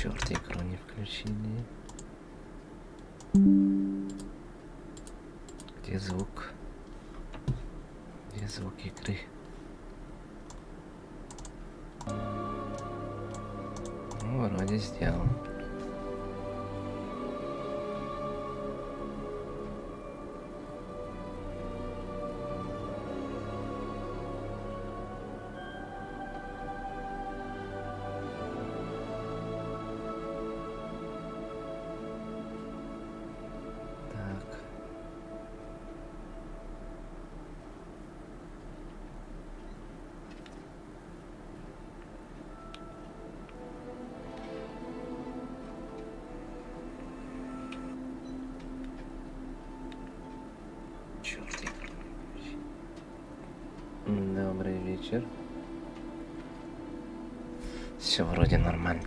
Черт, игру не включили. Где звук? Где звук игры? Ну, вроде сделал. Добрый вечер. Все вроде нормально.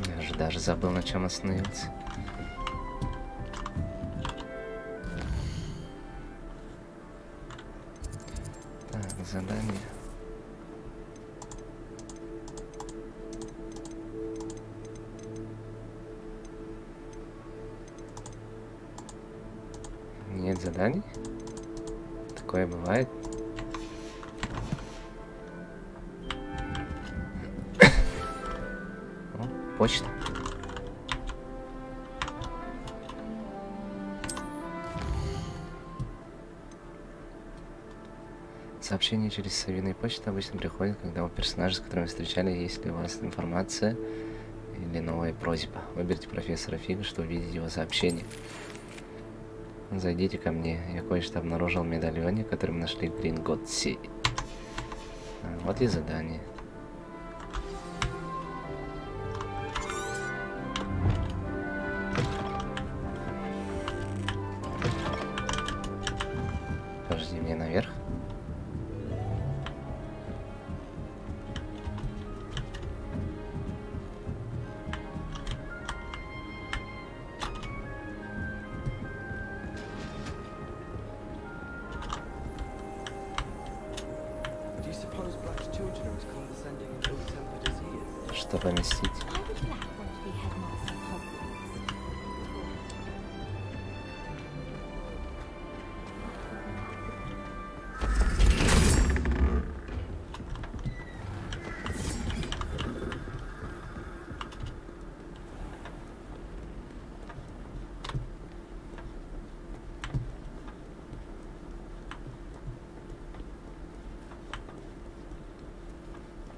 Я же даже забыл, на чем остановился. Так, задание. Нет заданий? Такое бывает. О, почта. Сообщение через совиную почту обычно приходит, когда у персонажа, с которым вы встречали, есть ли у вас информация или новая просьба. Выберите профессора Фига, чтобы увидеть его сообщение. Зайдите ко мне. Я кое-что обнаружил в медальоне, который мы нашли в Гринготси. Вот и задание. Подожди, мне наверх. Что поместить?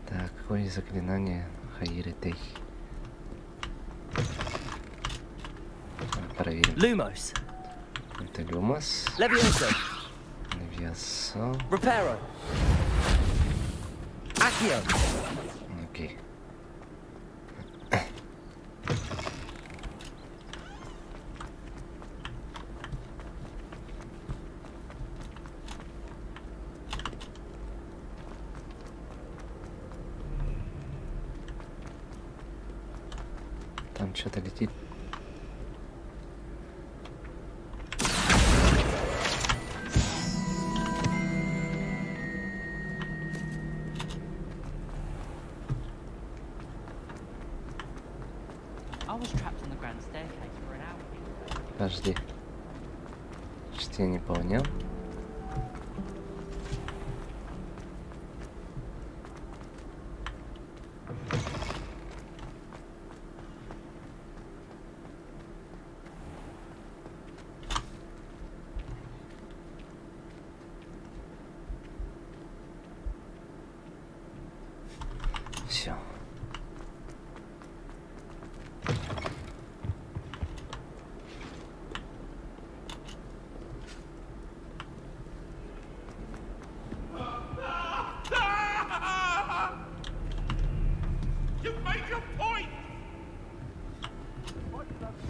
Так, какое заклинание? Хаиритей. Проверим. Lumos. Это Люмос. Levioso. Левиасо. Reparo. Accio. Окей. Там что-то летит. Подожди. Что я не понял? Все.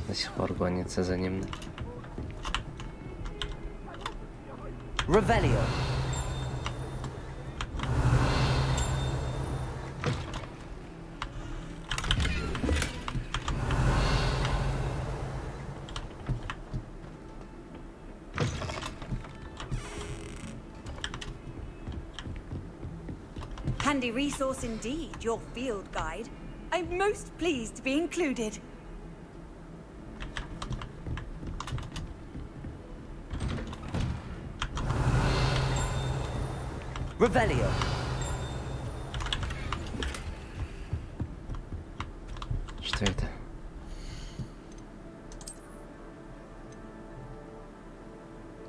До сих пор гонится за ним. Revelio. handy resource indeed, your field guide. I'm most pleased to be included. Revelio. Что это?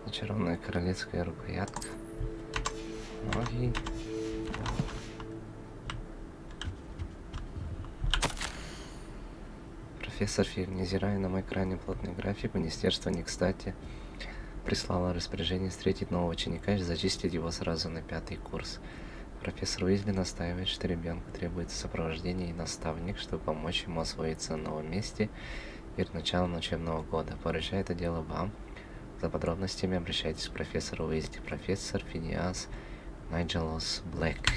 Зачарованная королевская рукоятка. Магии. Профессор Фиг, невзирая на мой крайне плотный график, министерство не кстати прислало распоряжение встретить нового ученика и зачислить его сразу на 5-й курс. Профессор Уизли настаивает, что ребенку требуется сопровождение и наставник, чтобы помочь ему освоиться на новом месте перед началом учебного года. Поручаю это дело вам. За подробностями обращайтесь к профессору Уизли. Профессор Финиас Найджелос Блэк.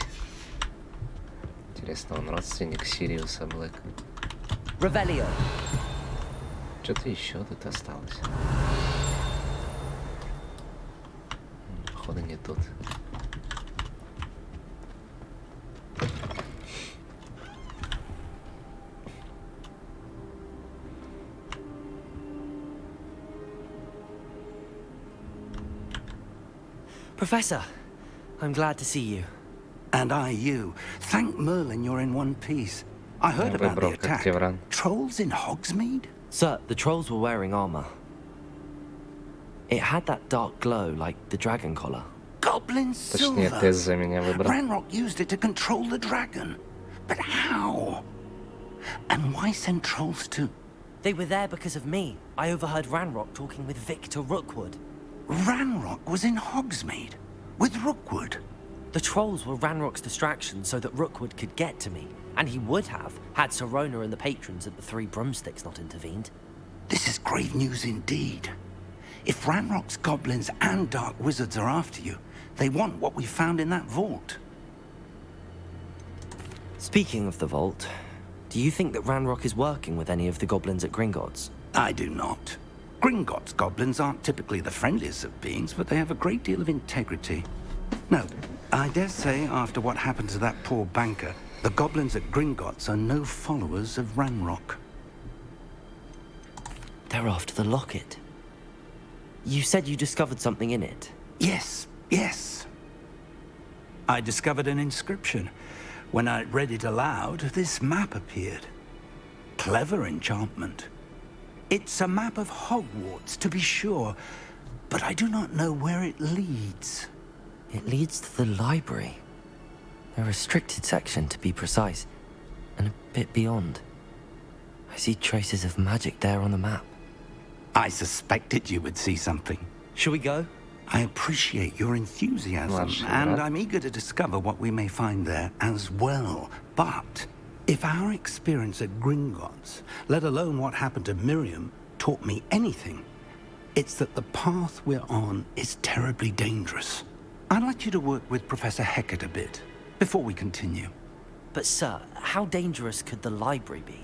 Интересно, он родственник Сириуса Блэка. Revelio. Что-то еще тут осталось. Походу не тут. Professor, I'm glad to see you. And I you. Thank Merlin you're in one piece. I heard about the attack. Trolls in Hogsmeade? Sir, the trolls were wearing armor. It had that dark glow like the dragon collar. Goblin silver. Точнее, ты за меня выбрал. Ranrock used it to control the dragon. But how? And why send trolls to... They were there because of me. I overheard Ranrock talking with Victor Rookwood. Ranrock was in Hogsmeade? With Rookwood? The trolls were Ranrock's distraction so that Rookwood could get to me. And he would have, had Sirona and the patrons at the Three Broomsticks not intervened. This is grave news indeed. If Ranrock's goblins and dark wizards are after you, they want what we found in that vault. Speaking of the vault, do you think that Ranrock is working with any of the goblins at Gringotts? I do not. Gringotts goblins aren't typically the friendliest of beings, but they have a great deal of integrity. No, I dare say after what happened to that poor banker, the goblins at Gringotts are no followers of Ranrock. They're after the locket. You said you discovered something in it. Yes, yes. I discovered an inscription. When I read it aloud, this map appeared. Clever enchantment. It's a map of Hogwarts, to be sure, but I do not know where it leads. It leads to the library. A restricted section, to be precise, and a bit beyond. I see traces of magic there on the map. I suspected you would see something. Shall we go? I appreciate your enthusiasm, and I'm eager to discover what we may find there as well. But if our experience at Gringotts, let alone what happened to Miriam, taught me anything, it's that the path we're on is terribly dangerous. I'd like you to work with Professor Hecat a bit, before we continue. But sir, how dangerous could the library be?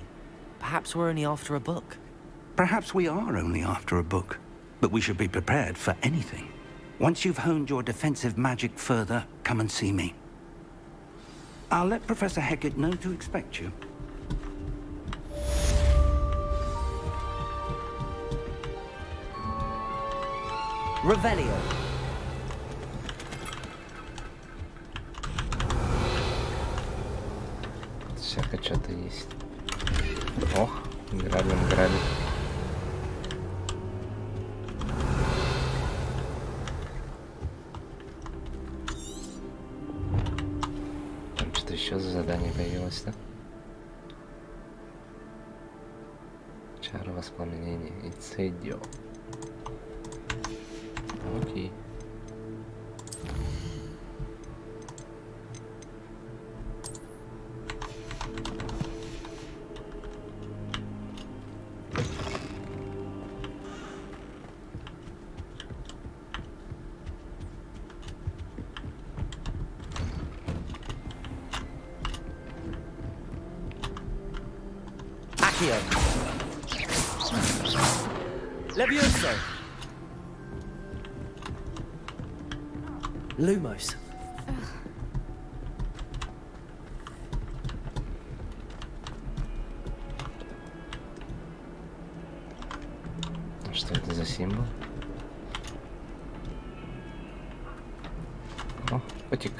Perhaps we're only after a book. Perhaps we are only after a book, but we should be prepared for anything. Once you've honed your defensive magic further, come and see me. I'll let Professor Hecat know to expect you. Revelio. Всяко что-то есть. Ох, грабим, грабим. Там что-то еще за задание появилось, да? Чара воспламенения. Инцидио. Окей. Accio. Levioso. Lumos. Что это за символ? О, котик.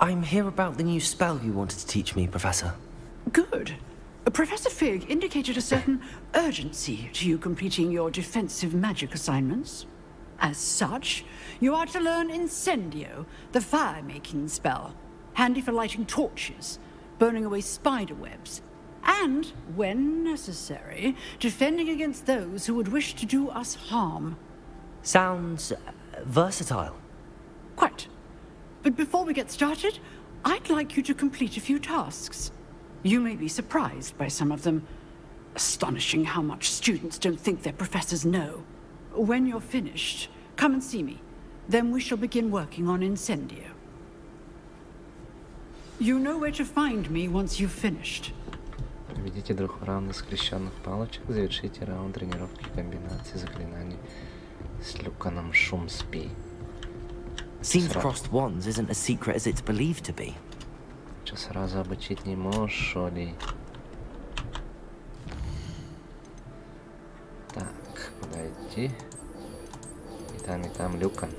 I'm here about the new spell you wanted to teach me, Professor. Good. Professor Fig indicated a certain urgency to you completing your defensive magic assignments. As such, you are to learn Incendio, the fire-making spell, handy for lighting torches, burning away spider webs, and, when necessary, defending against those who would wish to do us harm. Sounds versatile. Quite. But before we get started, I'd like you to complete a few tasks. You may be surprised by some of them. Astonishing how much students don't think their professors know. When you're finished, come and see me. Then we shall begin working on Incendio. You know where to find me once you've finished. Проведите 2 раундов скрещенных палочек, завершите раунд тренировки комбинации заклинаний с Люканом Шумспи. Seems crossed wands isn't as secret as it's believed to be. Что сразу обучить не можешь, шо ли? Так, куда идти? И там Люкан.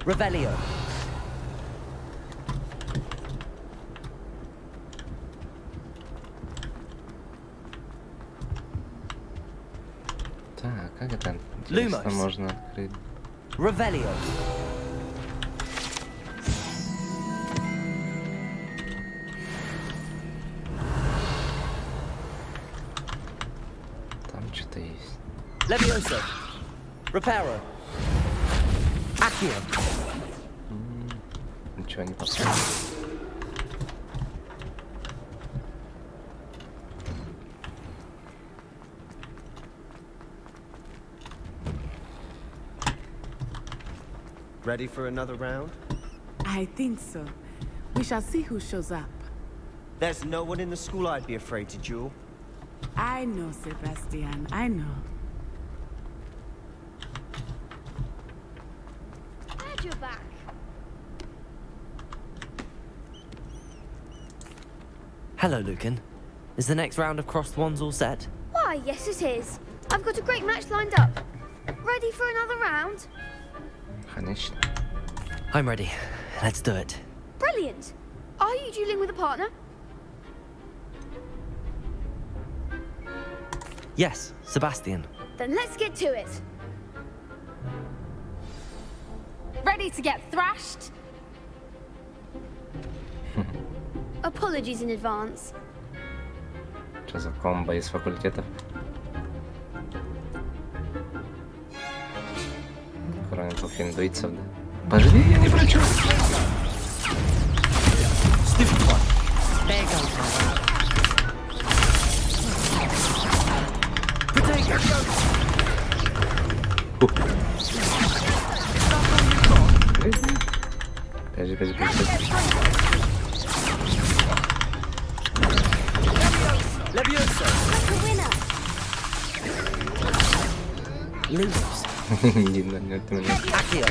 Revelio. Так, как это интересно Lumos. можно открыть? Revelio. Там что-то есть. Levioso. Reparo. Accio. Ничего не посмотрел. Ready for another round? I think so. We shall see who shows up. There's no one in the school I'd be afraid to duel. I know, Sebastian. I know. Glad you're back. Hello, Lucan. Is the next round of crossed wands all set? Why, yes it is. I've got a great match lined up. Ready for another round? Конечно. I'm ready. Let's do it. Brilliant. Are you dueling with a partner? Yes, Sebastian. Then let's get to it. Ready to get thrashed? Apologies in advance. Что за комбо из факультетов? Кроме пофиндуйцев, да? Пожди, я не прочу! Подожди. Levioso. Like a winner. Lumos. Иди на меня. Accio.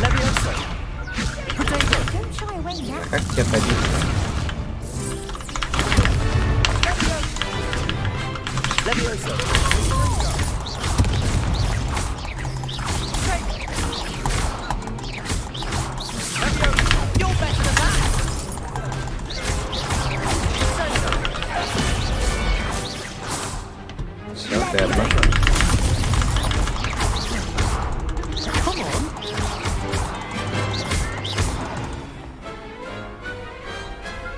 Levioso. Potato. Don't shy away now. Как тебе побить? You're better than that. Все, верно.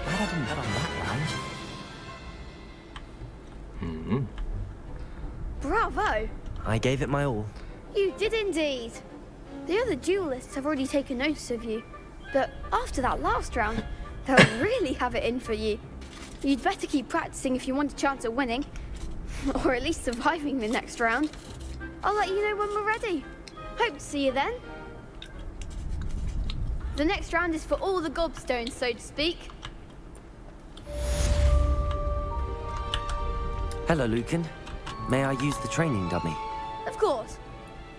Glad I didn't bet on that round. Bravo! I gave it my all. You did indeed. The other duelists have already taken notice of you, but after that last round, they'll really have it in for you. You'd better keep practicing if you want a chance at winning, or at least surviving the next round. I'll let you know when we're ready. Hope to see you then. The next round is for all the gobstones, so to speak. Hello, Lucan. May I use the training dummy? Of course.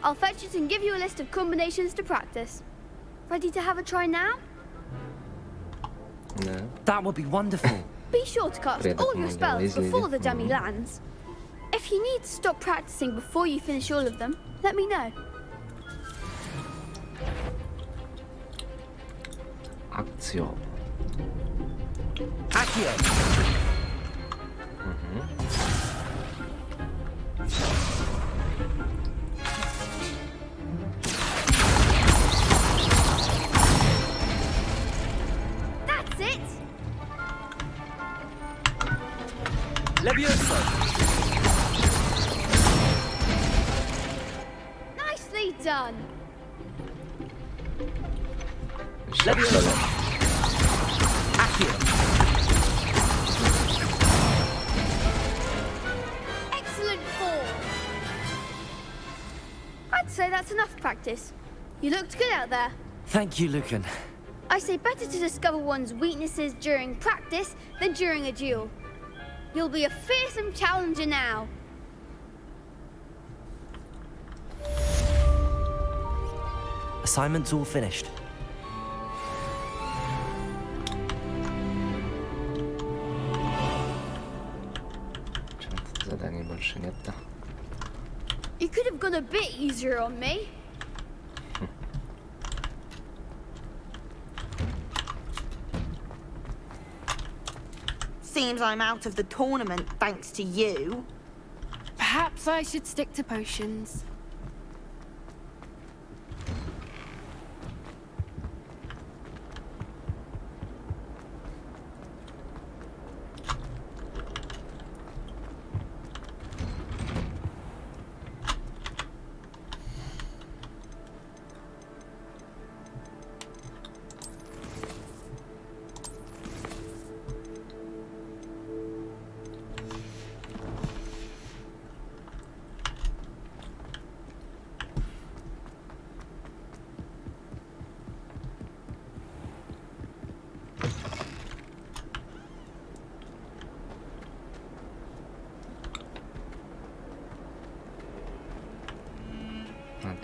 I'll fetch it and give you a list of combinations to practice. Ready to have a try now? Да. That would be wonderful. Be sure to cast Привет, all your моя spells Лизли. before the dummy lands. If you need to stop practicing before you finish all of them, let me know. Акцио. Accio! That's it! Levioso! Nicely done! Levioso! Accio! Excellent form! I'd say that's enough practice. You looked good out there. Thank you, Lucan. I say better to discover one's weaknesses during practice than during a duel. You'll be a fearsome challenger now. Assignment's all finished. Что-то заданий больше нет-то. You could have gone a bit easier on me. Seems I'm out of the tournament thanks to you. Perhaps I should stick to potions.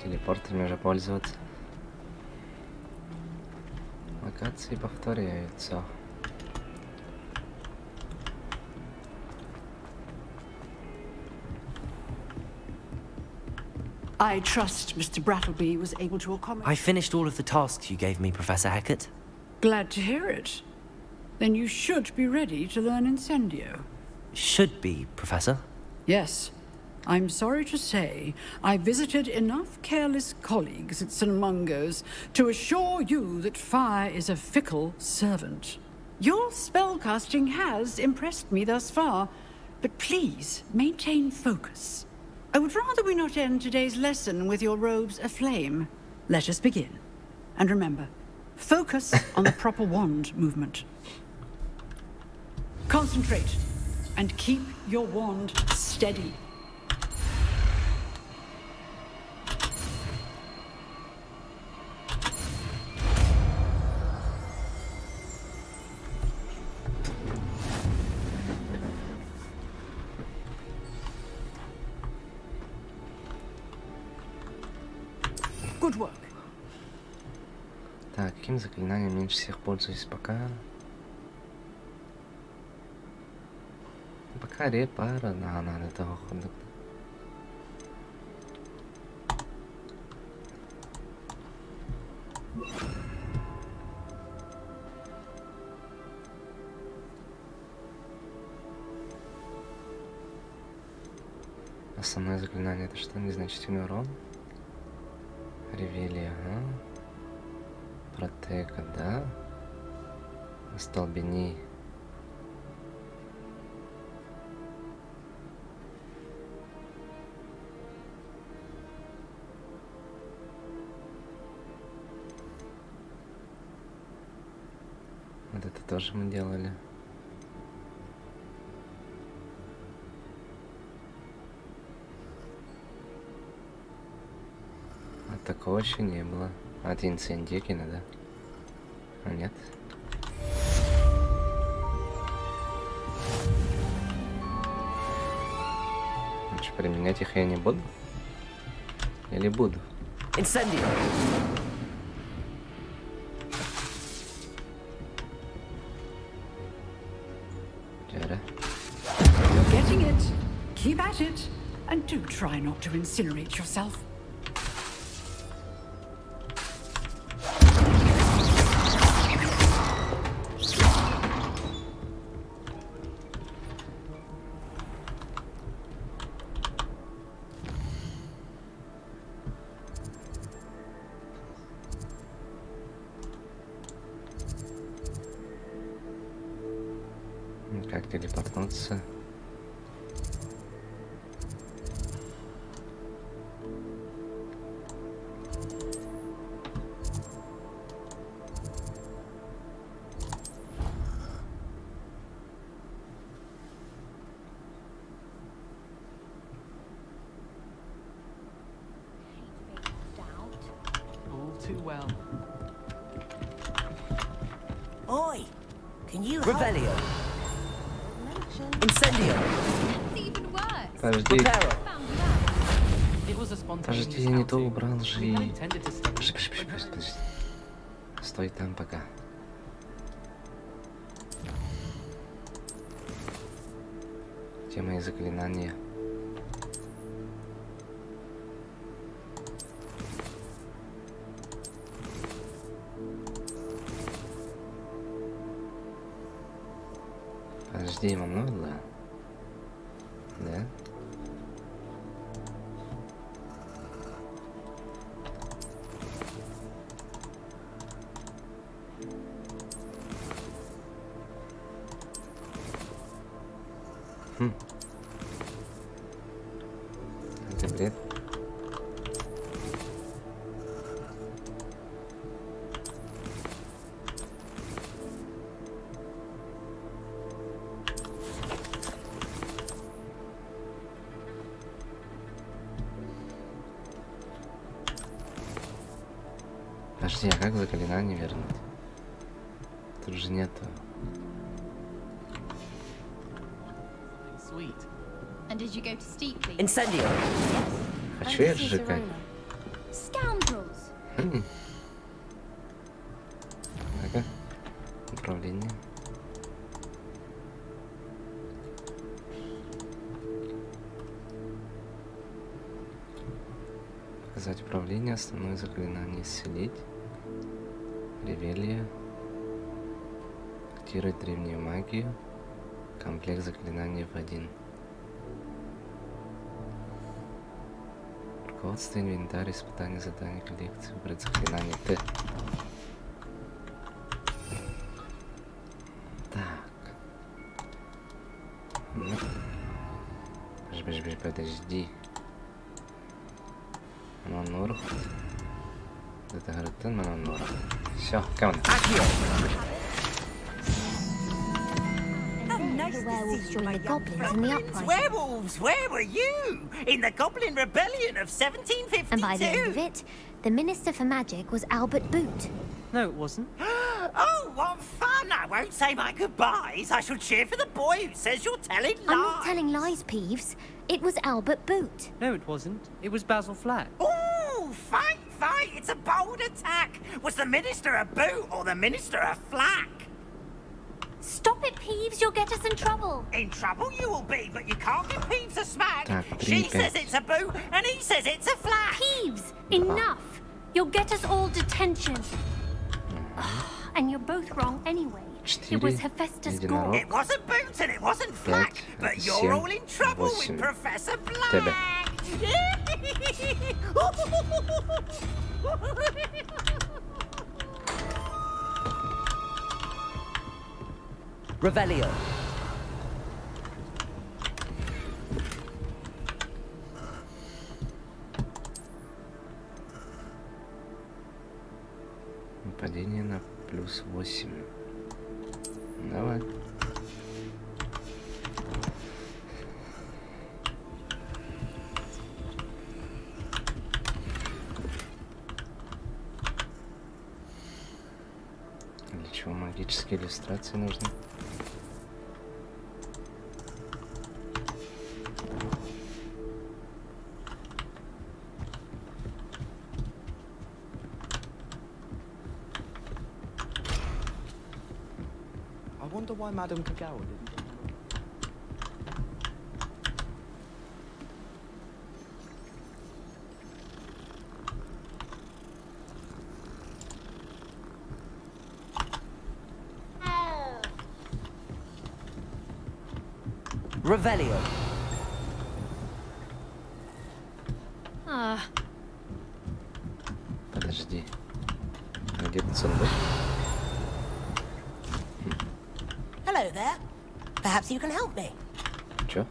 Телепортами уже пользоваться. Локации повторяются. I trust Mr. Brattleby was able to accommodate. I finished all of the tasks you gave me, Professor Hecat. Glad to hear it. Then you should be ready to learn Incendio. Should be, Professor. Yes. I'm sorry to say, I visited enough careless colleagues at St. Mungo's to assure you that fire is a fickle servant. Your spellcasting has impressed me thus far, but please maintain focus. I would rather we not end today's lesson with your robes aflame. Let us begin. And remember, focus on the proper wand movement. Concentrate and keep your wand steady. Good work. Так, каким заклинанием меньше всех пользуюсь пока? Пока Харе пара, надо того хода. Основное заклинание это что? Незначительный урон? Ревелия, ага. Протека, да? Остолбени. Вот это тоже мы делали. А такого еще не было. От инцендикина, да? А нет? Значит, применять их я не буду? Или буду? Incendio! You're getting it. Keep at it. And do try not to incinerate yourself. Как телепортнуться? All too well. Oi! Can you Revelio! Incendio! Even worse. Подожди, Reparo! It was a spontaneous подожди, я не то outing. убрал We же. had intended to stay. Подожди. Стой там пока. Где мои заклинания? Подожди, Манула. Да? Это бред. Подожди, а как заклинание вернуть? Тут же нету. Sweet. And did you go to steeply? Incendio! Хочу я сжигать. Scoundrels. Ага. Управление. Показать управление, основное заклинание исцелить. Ревелия. Активировать древнюю магию. Комплект заклинаний в 1. Руководство, инвентарь, испытание, задание, коллекции. Выбрать заклинание Т. Так. Ну. Подожди. Манонур. Это говорит, Манонур. Все, камон. The werewolves joined the goblins in the uprising. Werewolves, where were you? In the Goblin Rebellion of 1752? And by the end of it, the Minister for Magic was Albert Boot. No, it wasn't. Oh, what fun! I won't say my goodbyes. I shall cheer for the boy who says you're telling lies. I'm not telling lies, Peeves. It was Albert Boot. No, it wasn't. It was Basil Flack. Ooh, fight! It's a bold attack. Was the Minister a boot or the Minister a flack? Stop it, Peeves. You'll get us in trouble. trouble. In trouble you will be, but you can't give Peeves a smack. Так, She 3, says 5. it's a boo, and he says it's a flat. Peeves, enough. You'll get us all detention. And you're both wrong anyway. It was 4, Hephaestus единорог. Gore. It wasn't boots and it wasn't flat, 5, but you're 7, all in trouble 8. with Professor Black. Тебе. Revelio. Нападение на +8. Давай. Для чего магические иллюстрации нужны? I wonder why Madame Kagawa didn't. Revelio. Подожди. А где тут сундук? Hello there. Perhaps you can help me. Чё?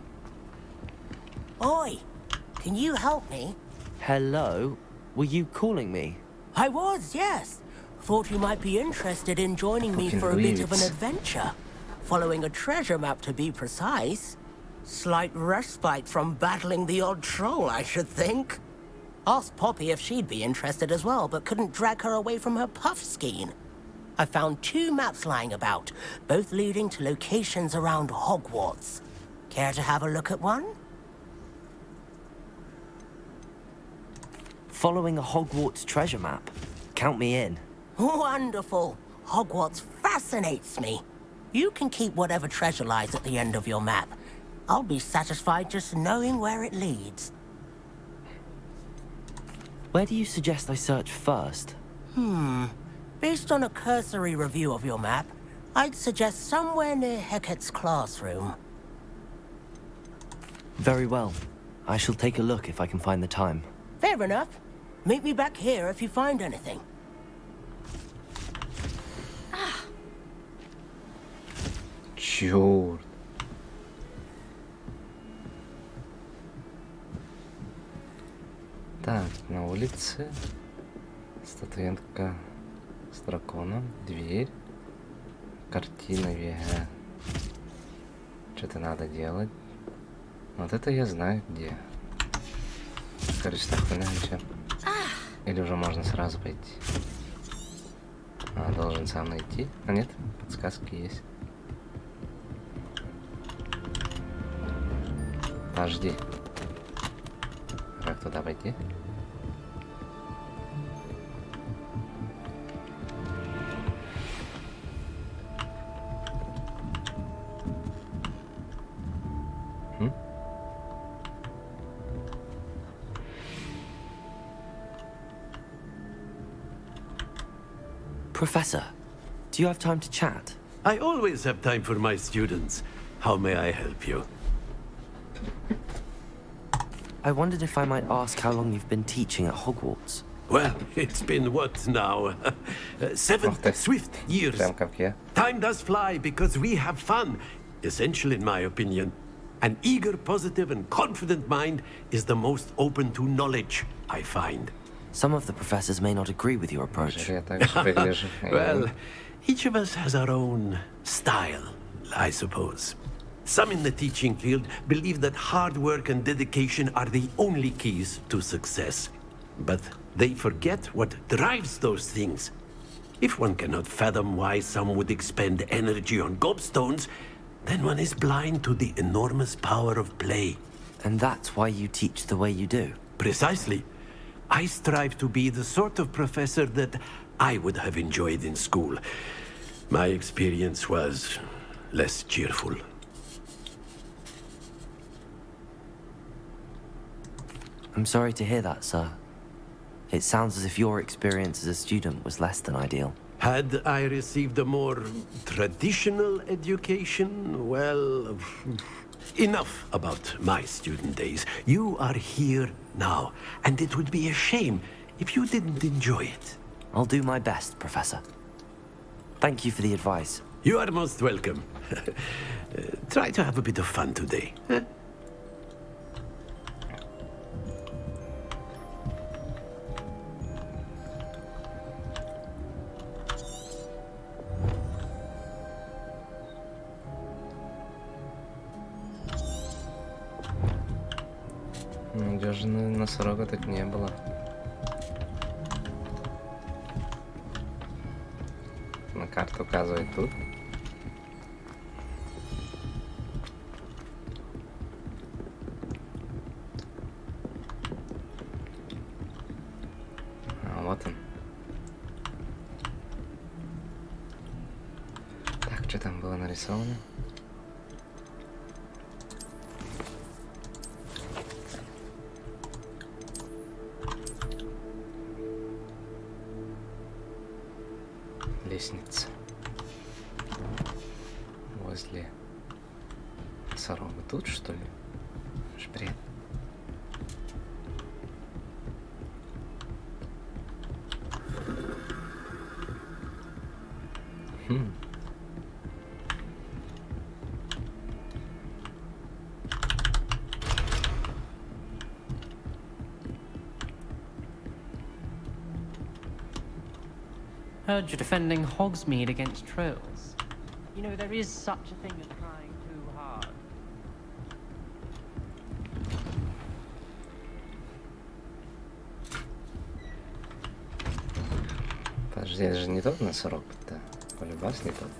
Oi, can you help me? Hello? Were you calling me? I was, yes. Thought you might be interested in joining me Fucking for a bit of an weirds. adventure. Following a treasure map, to be precise. Slight respite from battling the odd troll, I should think. Asked Poppy if she'd be interested as well, but couldn't drag her away from her puff skein. I found 2 maps lying about, both leading to locations around Hogwarts. Care to have a look at one? Following a Hogwarts treasure map. Count me in. Wonderful. Hogwarts fascinates me. You can keep whatever treasure lies at the end of your map. I'll be satisfied just knowing where it leads. Where do you suggest I search first? Based on a cursory review of your map, I'd suggest somewhere near Hecate's classroom. Very well. I shall take a look if I can find the time. Fair enough. Meet me back here if you find anything. Чёрт. Так, на улице статуэтка с драконом, дверь, картина Вега. Что-то надо делать. Вот это я знаю где. Кажется, хуйня ничего. Или уже можно сразу пойти? А, должен сам найти. А нет, подсказки есть. Подожди. Как туда пойти? Professor, do you have time to chat? I always have time for my students. How may I help you? I wondered if I might ask how long you've been teaching at Hogwarts. Well, it's been what now? 7 swift years. Прям как я. Time does fly because we have fun. Essential in my opinion. An eager, positive, and confident mind is the most open to knowledge, I find. Some of the professors may not agree with your approach. Я так же выгляжу. Well, each of us has our own style, I suppose. Some in the teaching field believe that hard work and dedication are the only keys to success. But they forget what drives those things. If one cannot fathom why some would expend energy on gobstones, then one is blind to the enormous power of play. And that's why you teach the way you do? Precisely. I strive to be the sort of professor that I would have enjoyed in school. My experience was less cheerful. I'm sorry to hear that, sir. It sounds as if your experience as a student was less than ideal. Had I received a more traditional education, well, enough about my student days. You are here now, and it would be a shame if you didn't enjoy it. I'll do my best, Professor. Thank you for the advice. You are most welcome. Try to have a bit of fun today. Huh? Надежного носорога так не было. На карту указывает тут. А вот он. Так, что там было нарисовано? Лестница. Возле носорога. Тут, что ли? Бред. Heard you're defending Hogsmeade against trolls. You know, there is such a thing as trying too hard. Подожди, это же не тот носорог-то. Полюбас не тот.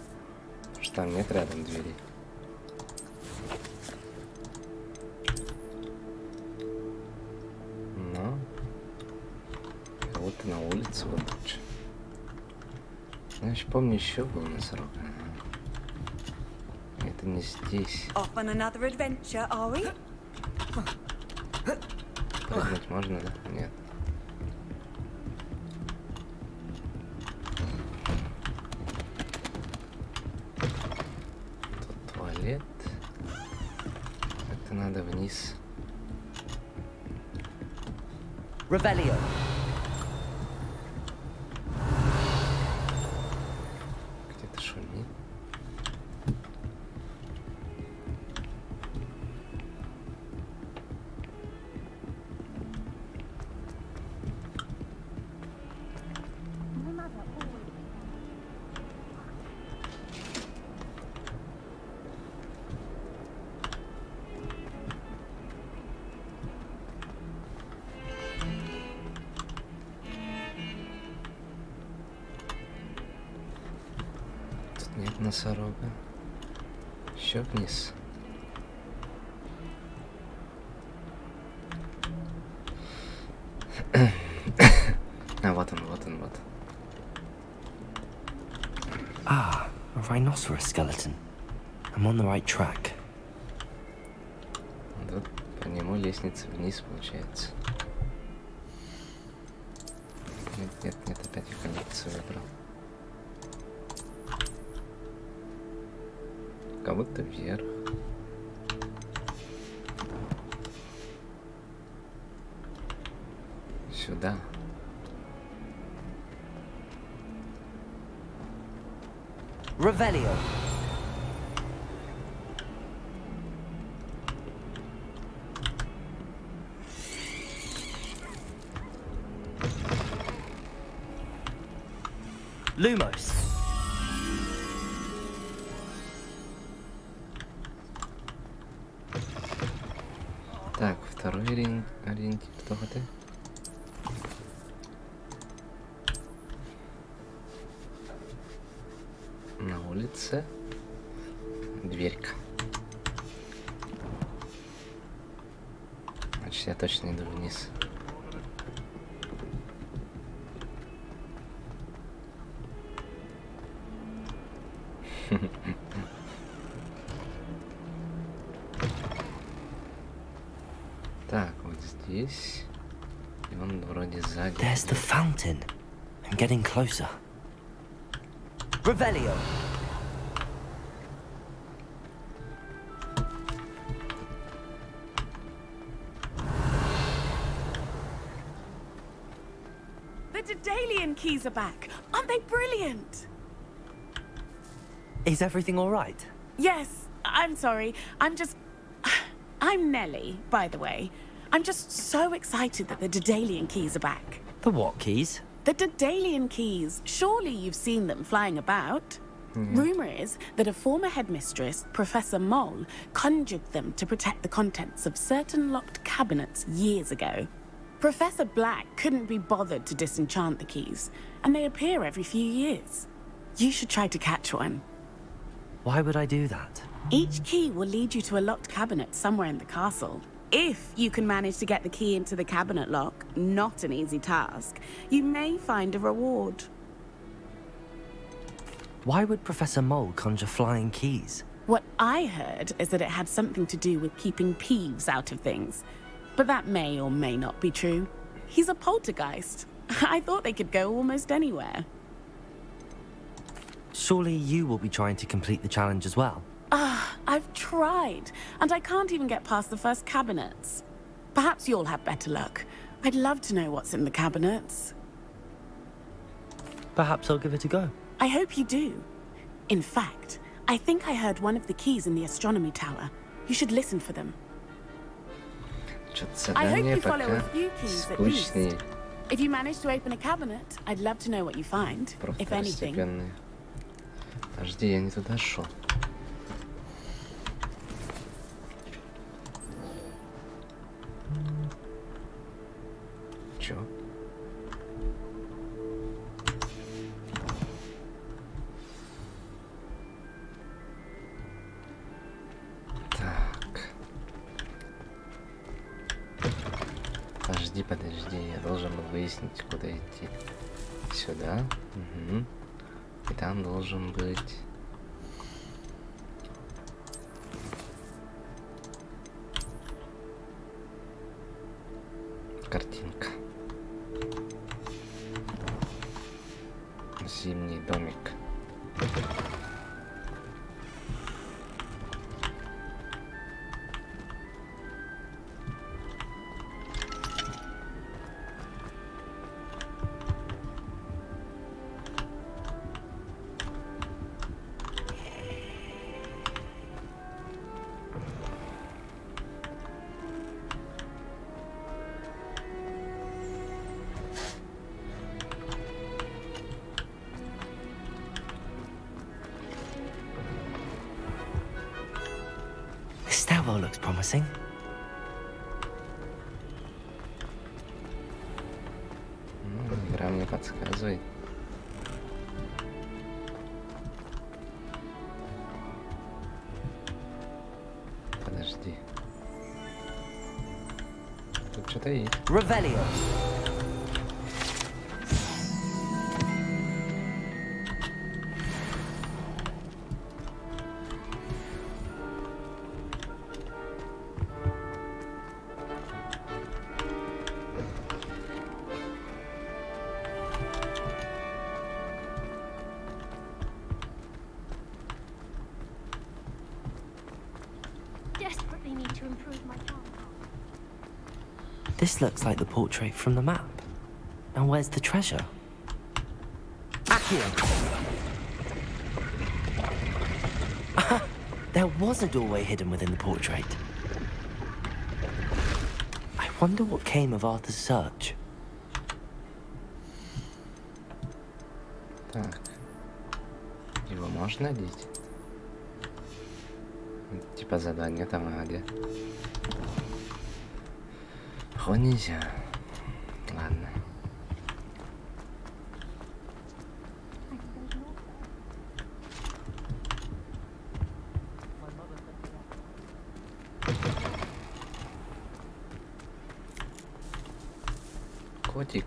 Потому что там нет рядом двери. Но кого-то на улице вот лучше. Значит, помню, еще был носорог. Это не здесь. Прыгнуть можно, да? Нет. Тут туалет. Как-то надо вниз. Revelio. Где-то шумит. Нет носорога. Еще вниз. А вот он, вот он, вот. Ah, a rhinoceros skeleton. I'm on the right track. Тут по нему лестница вниз получается. Нет, нет, нет, опять я коллекцию выбрал. Как будто вверх. Сюда. Revelio. Lumos. Так, второй ориентир. Кто это? На улице. Дверька. Значит, я точно иду вниз. Так, вот здесь. И он вроде сзади. There's the fountain. I'm getting closer. Revelio. The Daedalian keys are back. Aren't they brilliant? Is everything all right? Yes, I'm sorry. I'm Nellie, by the way. I'm just so excited that the Daedalian keys are back. The what keys? The Daedalian keys. Surely you've seen them flying about. Rumor is that a former headmistress, Professor Moll, conjured them to protect the contents of certain locked cabinets years ago. Professor Black couldn't be bothered to disenchant the keys, and they appear every few years. You should try to catch one. Why would I do that? Each key will lead you to a locked cabinet somewhere in the castle. If you can manage to get the key into the cabinet lock, not an easy task, you may find a reward. Why would Professor Mole conjure flying keys? What I heard is that it had something to do with keeping Peeves out of things. But that may or may not be true. He's a poltergeist. I thought they could go almost anywhere. Surely you will be trying to complete the challenge as well. I've tried, and I can't even get past the first cabinets. Perhaps you'll have better luck. I'd love to know what's in the cabinets. Perhaps I'll give it a go. I hope you do. In fact, I think I heard one of the keys in the astronomy tower. You should listen for them. I hope you follow a few keys at least. If you manage to open a cabinet, I'd love to know what you find, if anything. Подожди, я не туда шел. Чё? Так. Подожди, я должен выяснить, куда идти. Сюда. Угу. И там должен быть... картинка. Зимний домик. Stairwell looks promising. Игра мне подсказывает. Подожди. Тут что-то есть. Revelio. Desperately need to improve my farm. This looks like the portrait from the map. Now where's the treasure? Accio! There was a doorway hidden within the portrait. I wonder what came of Arthur's search. Так. Его можно одеть? Типа задание там, а где? О, нельзя. Ладно. Котик.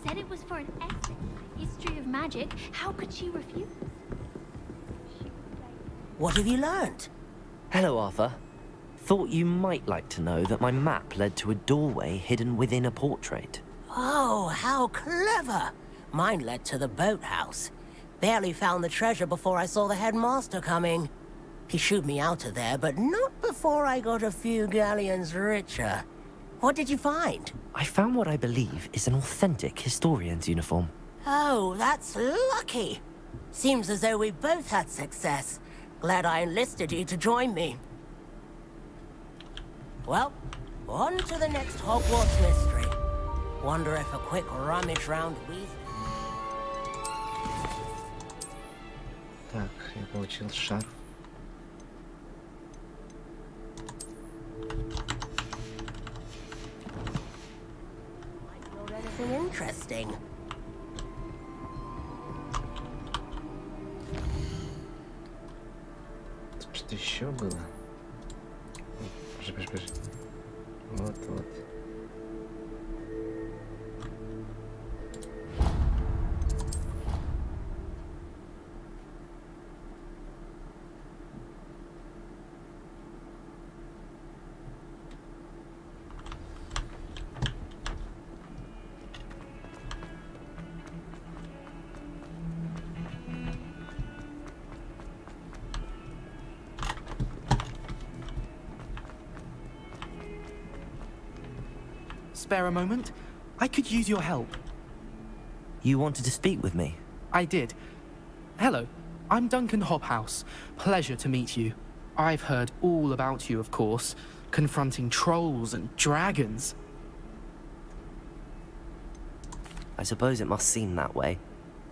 said it was for an essay. History of magic. How could she refuse? What have you learned? Hello, Arthur. Thought you might like to know that my map led to a doorway hidden within a portrait. Oh, how clever! Mine led to the boathouse. Barely found the treasure before I saw the headmaster coming. He shooed me out of there, but not before I got a few galleons richer. What did you find? I found what I believe is an authentic historian's uniform. Oh, that's lucky. Seems as though we both had success. Glad I enlisted you to join me. Well, on to the next Hogwarts mystery. Wonder if a quick rummage round Weasley... Так, я получил шар. Anything interesting? Тут что-то еще было. Бежи. Вот. Spare a moment? I could use your help. You wanted to speak with me? I did. Hello, I'm Duncan Hobhouse. Pleasure to meet you. I've heard all about you, of course, confronting trolls and dragons. I suppose it must seem that way.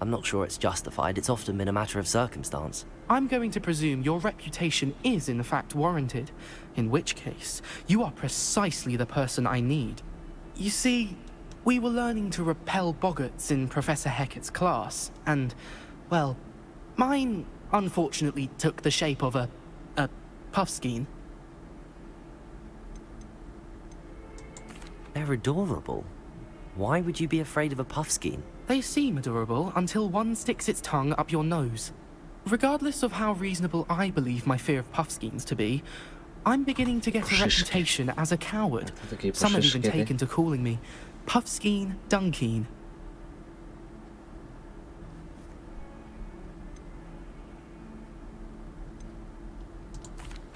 I'm not sure it's justified. It's often been a matter of circumstance. I'm going to presume your reputation is in fact warranted, in which case, you are precisely the person I need. You see, we were learning to repel boggarts in Professor Hecat's class, and, well, mine unfortunately took the shape of a puffskein. They're adorable. Why would you be afraid of a puffskein? They seem adorable until one sticks its tongue up your nose. Regardless of how reasonable I believe my fear of puffskeins to be, I'm beginning to get a reputation as a coward. Some have even taken to calling me Puffskein Dunkeen.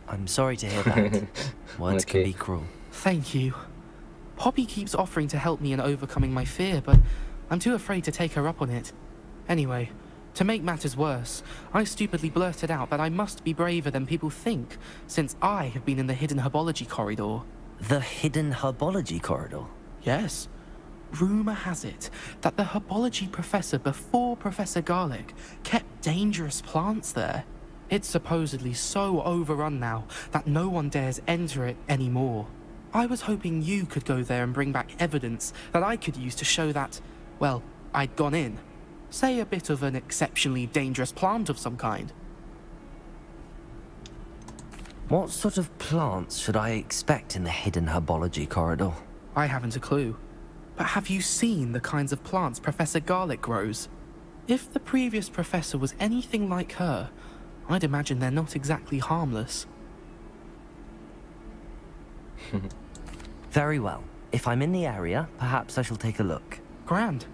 I'm sorry to hear that. Words can be cruel. Thank you. Poppy keeps offering to help me in overcoming my fear, but I'm too afraid to take her up on it. Anyway, to make matters worse, I stupidly blurted out that I must be braver than people think, since I have been in the hidden herbology corridor. The hidden herbology corridor? Yes. Rumour has it that the herbology professor before Professor Garlick kept dangerous plants there. It's supposedly so overrun now that no one dares enter it anymore. I was hoping you could go there and bring back evidence that I could use to show that, well, I'd gone in. Say a bit of an exceptionally dangerous plant of some kind. What sort of plants should I expect in the hidden herbology corridor? I haven't a clue. But have you seen the kinds of plants Professor Garlick grows? If the previous professor was anything like her, I'd imagine they're not exactly harmless. Very well. If I'm in the area, perhaps I shall take a look. Grand.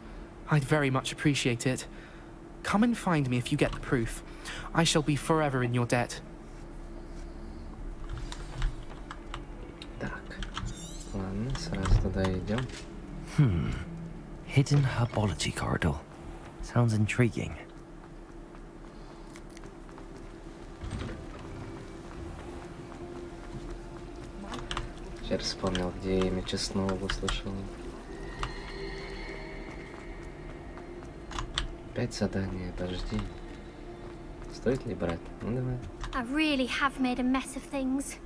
I'd very much appreciate it. Come and find me if you get the proof. I shall be forever in your debt. Так, ладно, сразу туда идем. Hidden herbology corridor. Sounds intriguing. Теперь вспомнил, где я имя честного услышал. 5 заданий, подожди. Стоит ли брать? Ну давай. I really have made a mess of things.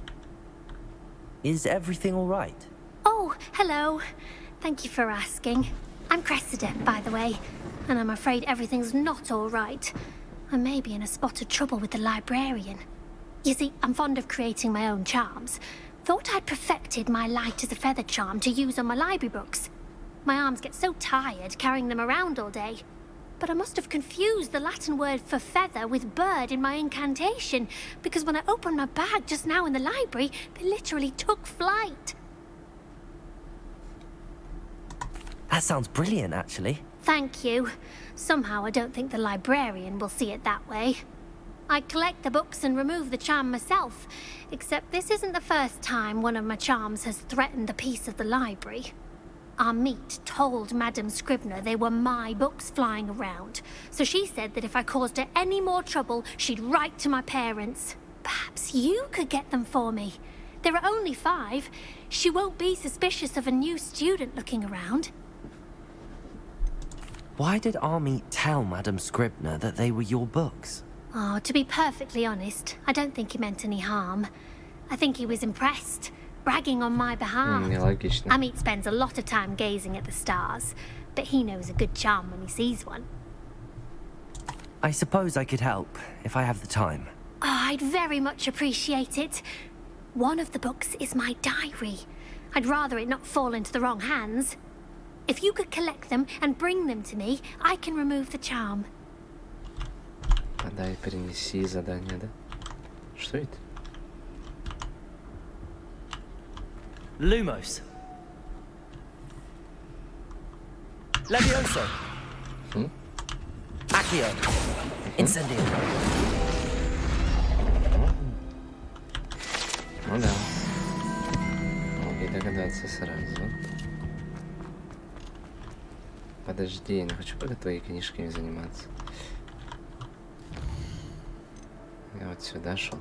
Is everything all right? Oh, hello. Thank you for asking. I'm Cressida, by the way, and I'm afraid everything's not all right. I may be in a spot of trouble with the librarian. You see, I'm fond of creating my own charms. Thought I'd perfected my light as a feather charm to use on my library books. My arms get so tired carrying them around all day. But I must have confused the Latin word for feather with bird in my incantation, because when I opened my bag just now in the library, they literally took flight. That sounds brilliant, actually. Thank you. Somehow I don't think the librarian will see it that way. I collect the books and remove the charm myself, except this isn't the first time one of my charms has threatened the peace of the library. Our meet told Madame Scribner they were my books flying around, so she said that if I caused her any more trouble, she'd write to my parents. Perhaps you could get them for me. There are only 5. She won't be suspicious of a new student looking around. Why did Army tell Madame Scribner that they were your books? Oh, to be perfectly honest, I don't think he meant any harm. I think he was impressed, bragging on my behalf. Нелогично. Amit spends a lot of time gazing at the stars, but he knows a good charm when he sees one. I suppose I could help, if I have the time. Oh, I'd very much appreciate it. One of the books is my diary. I'd rather it not fall into the wrong hands. If you could collect them and bring them to me, I can remove the charm. Подай, перенеси задание, да? Что это? Lumos. Levioso. Accio. Incendio. Ну да. Могли догадаться сразу. Подожди, я не хочу пока твоими книжками заниматься. Я вот сюда шел.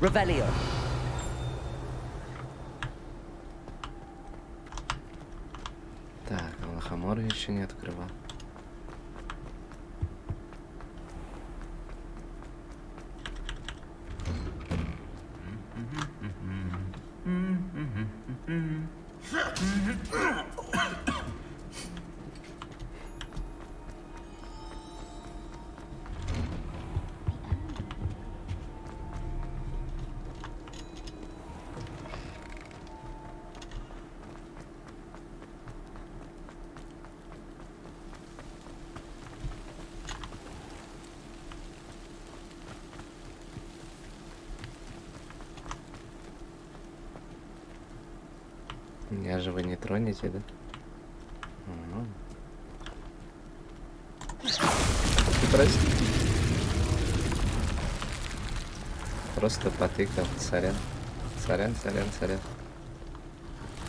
Revelio. Так, Лохомор еще не открывал. Меня же вы не тронете, да? Угу. Прости. Просто потыкал. Сорян. Сорян.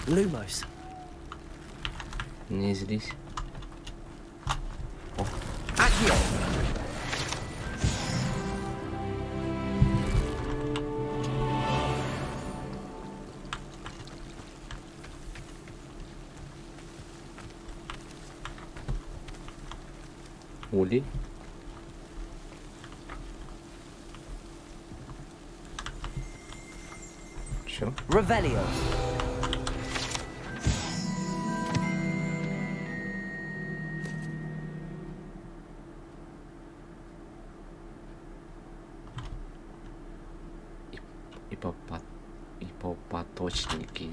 Lumos. Не злись. Accio. Ули. Чё? Revelio. Ипопаточники.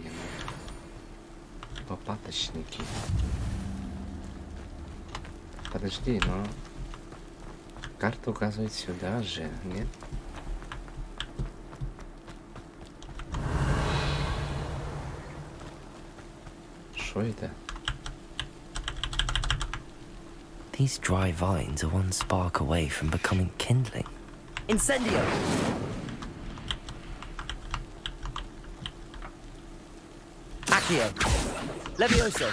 Ипопаточники. Подожди, но карта указывает сюда же, нет? Что это? These dry vines are one spark away from becoming kindling. Incendio. Accio. Levioso.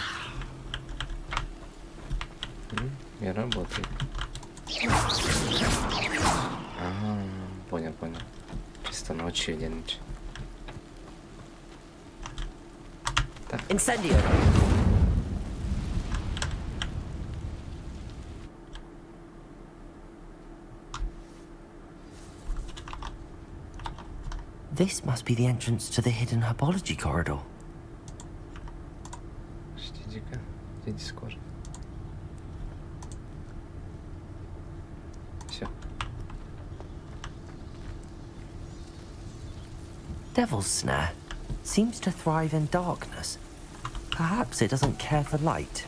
Не работает. Ага, понял. Чисто ночью делать. Так. Incendio. This must be the entrance to the hidden herbology corridor. Ждите-ка, где Дискорд? Все. Devil's Snare seems to thrive in darkness. Perhaps it doesn't care for light.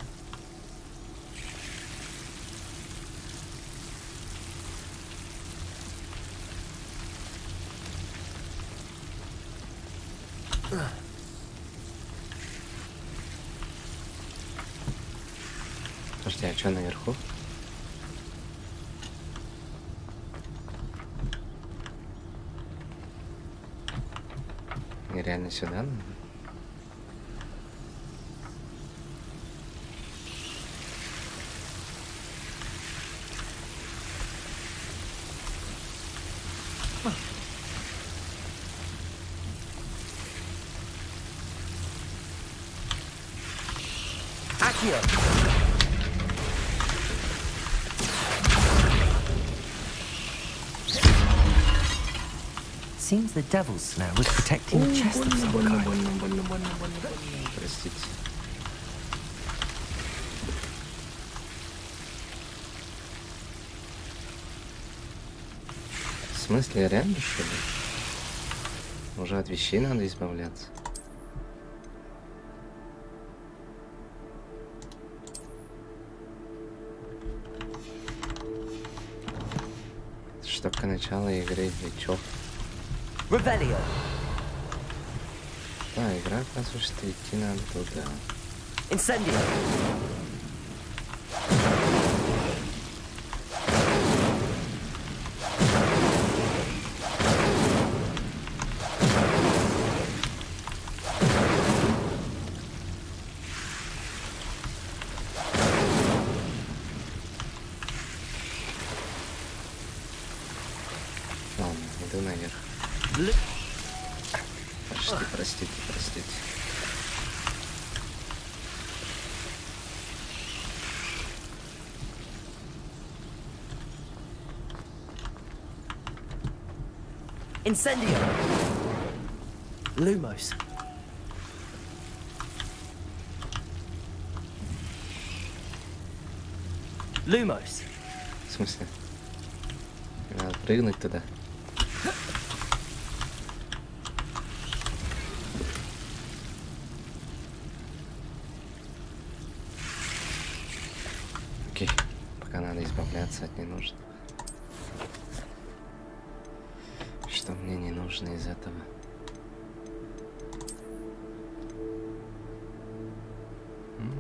Подожди, а что наверху? Мне реально сюда надо? Seems the Devil's Snare was protecting a chest of some kind. Простите. В смысле, реально, что ли? Уже от вещей надо избавляться. Это ж только начало игры, и чё? Revelio. Да, игра оказывается, что идти надо туда. Incendio. Ладно, иду наверх. Простите. Incendio. Lumos. Lumos. В смысле? Надо прыгнуть туда. Окей, пока надо избавляться от ненужного. Что мне не нужно из этого?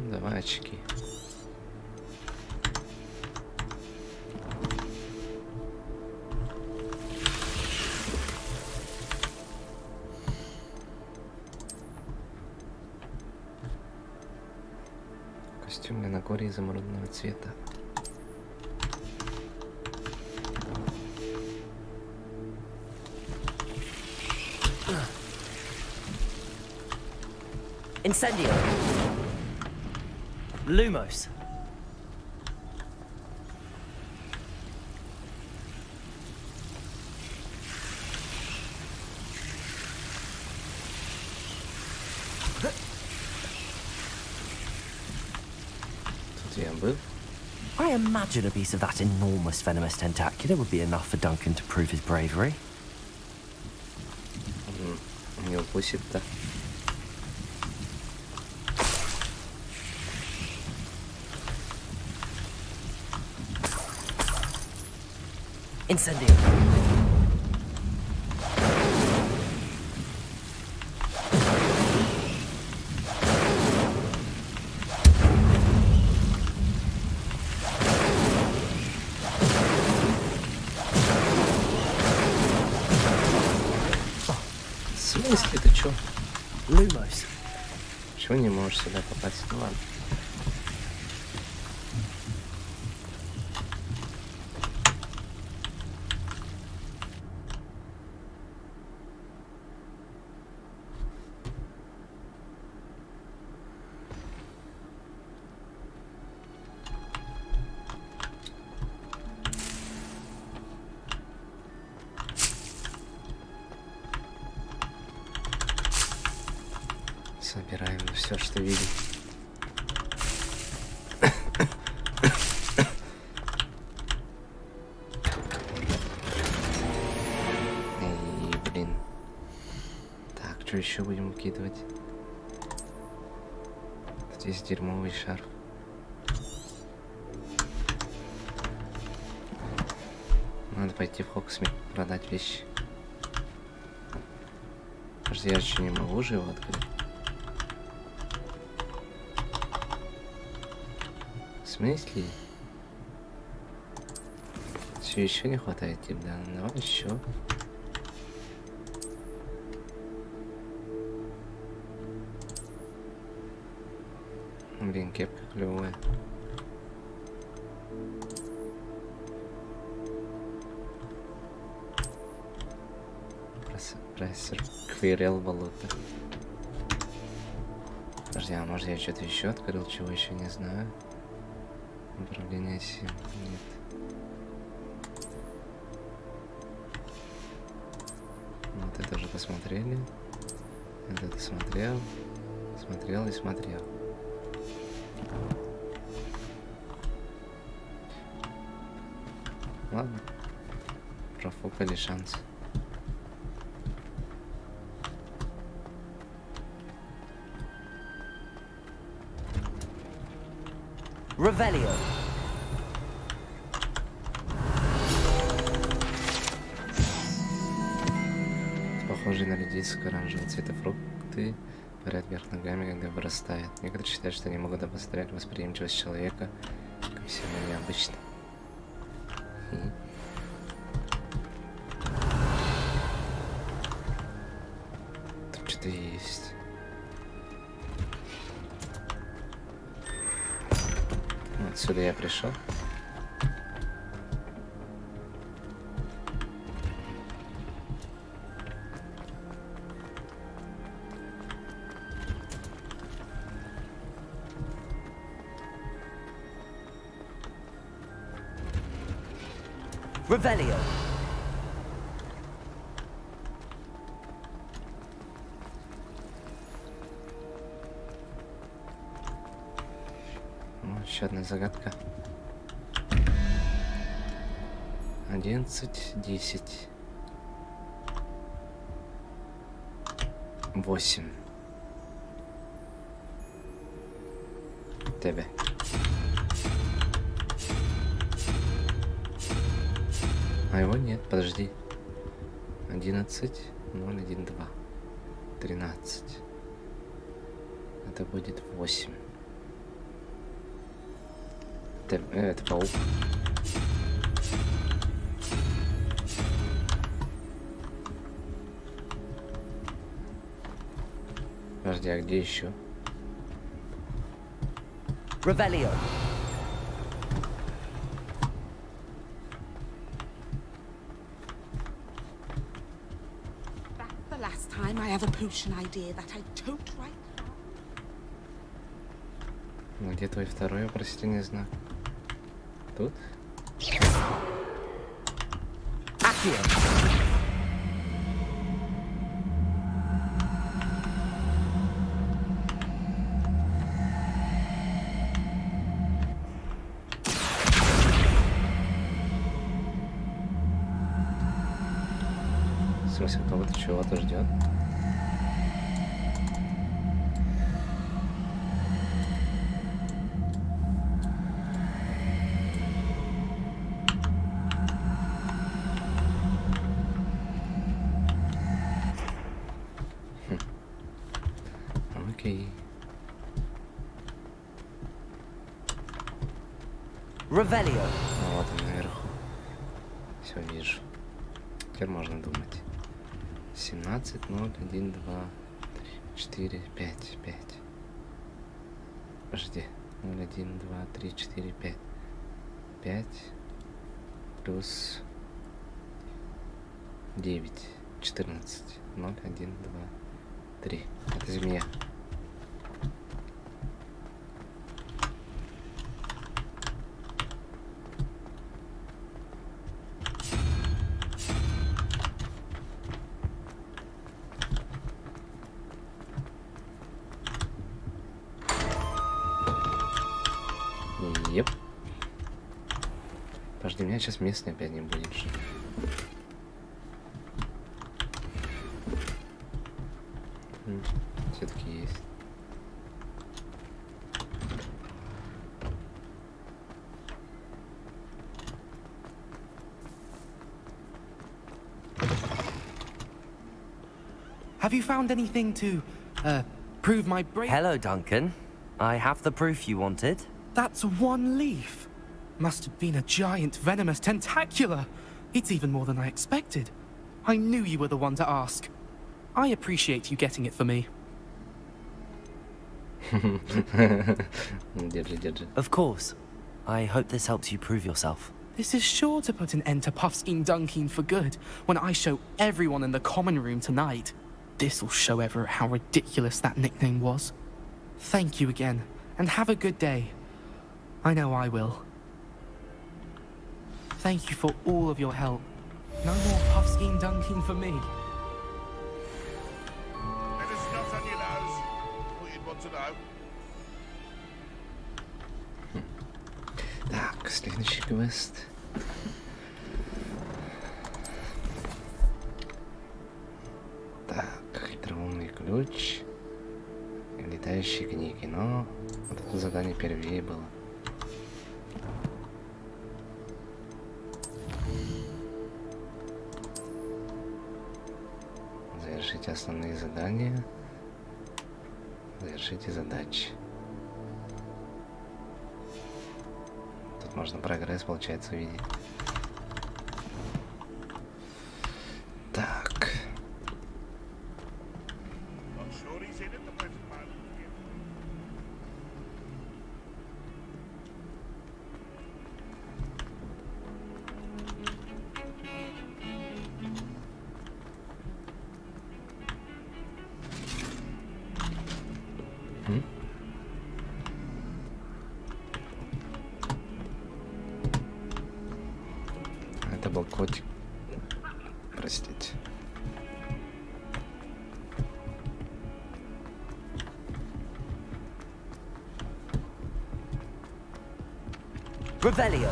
Давай очки. Костюм Леногории изумрудного цвета. Incendio. Lumos. Тут я был. I imagine a piece of that enormous venomous tentacular would be enough for Duncan to prove his bravery. Не укусит-то. Incendio. В смысле, ты чё? Lumos. Чего не можешь сюда попасть? Ну ладно. Собираем все, что видим. Что еще будем выкидывать? Здесь дерьмовый шарф. Надо пойти в Хогвартс продать вещи. Подожди, я еще не могу же его открыть. В смысле? Все еще не хватает, типа, да? Давай еще. Блин, кепка клевая. Профессор Квирел валюта. Подожди, а может я что-то еще открыл, чего еще не знаю? Управление сил. Нет. Вот это уже посмотрели. Это смотрел. Смотрел и смотрел. Ладно. Профукали шанс. Revelio. Похожие на редиск, оранжевого цвета фрукты парят вверх ногами, когда вырастают. Некоторые считают, что они могут обострять восприимчивость человека ко всему необычному. Тут что-то есть. Отсюда я пришел. Revelio. Еще одна загадка. 11, 10, 8. Тебе. А его нет, подожди. 11, 0, 1, 2. 13. Это будет 8. Это паук. Подожди, а где еще? Revelio. That's the last time I have a potion idea that I tote right. Ну, где твой второй вопросительный знак? Тут? В смысле, кого-то чего-то ждет? Окей. Revelio. Ну, вот он наверху. Все вижу. Теперь можно думать. 17, 0, 1, 2, 3, 4, 5, 5. Подожди. 0, 1, 2, 3, 4, 5. 5 плюс 9. 14. 0, 1, 2, 3. Это змея. Еп. Подожди, у меня сейчас местный опять не будет же. Все-таки есть. Have you found anything to, prove my brain? Hello, Duncan. I have the proof you wanted. That's one leaf. Must have been a giant venomous tentacula. It's even more than I expected. I knew you were the one to ask. I appreciate you getting it for me. Of course. I hope this helps you prove yourself. This is sure to put an end to Puffskein Dunkin for good when I show everyone in the common room tonight. This'll show Everett how ridiculous that nickname was. Thank you again, and have a good day. I know I will. Thank you for all of your help. No more Puffskein Dunkin for me. Let us not on your nose. What you'd want to know. Так, следующий квест. Так, хитроумный ключ. Летающие книги, но вот это задание первее было. Завершите основные задания. Завершите задачи. Тут можно прогресс, получается, увидеть. Так. Это был котик. Простите. Revelio.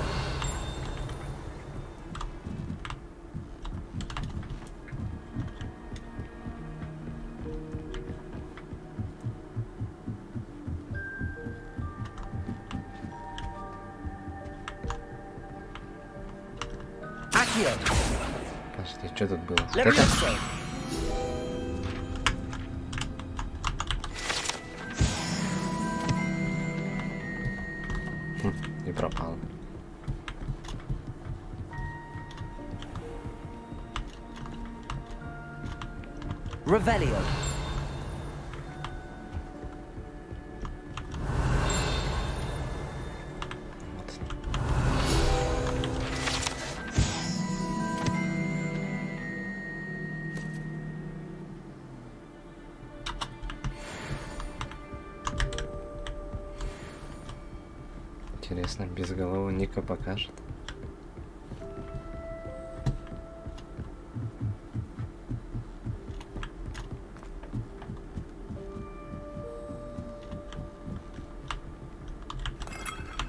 Подожди, что тут было? И пропал. Revelio. Интересно, безголового Ника покажет.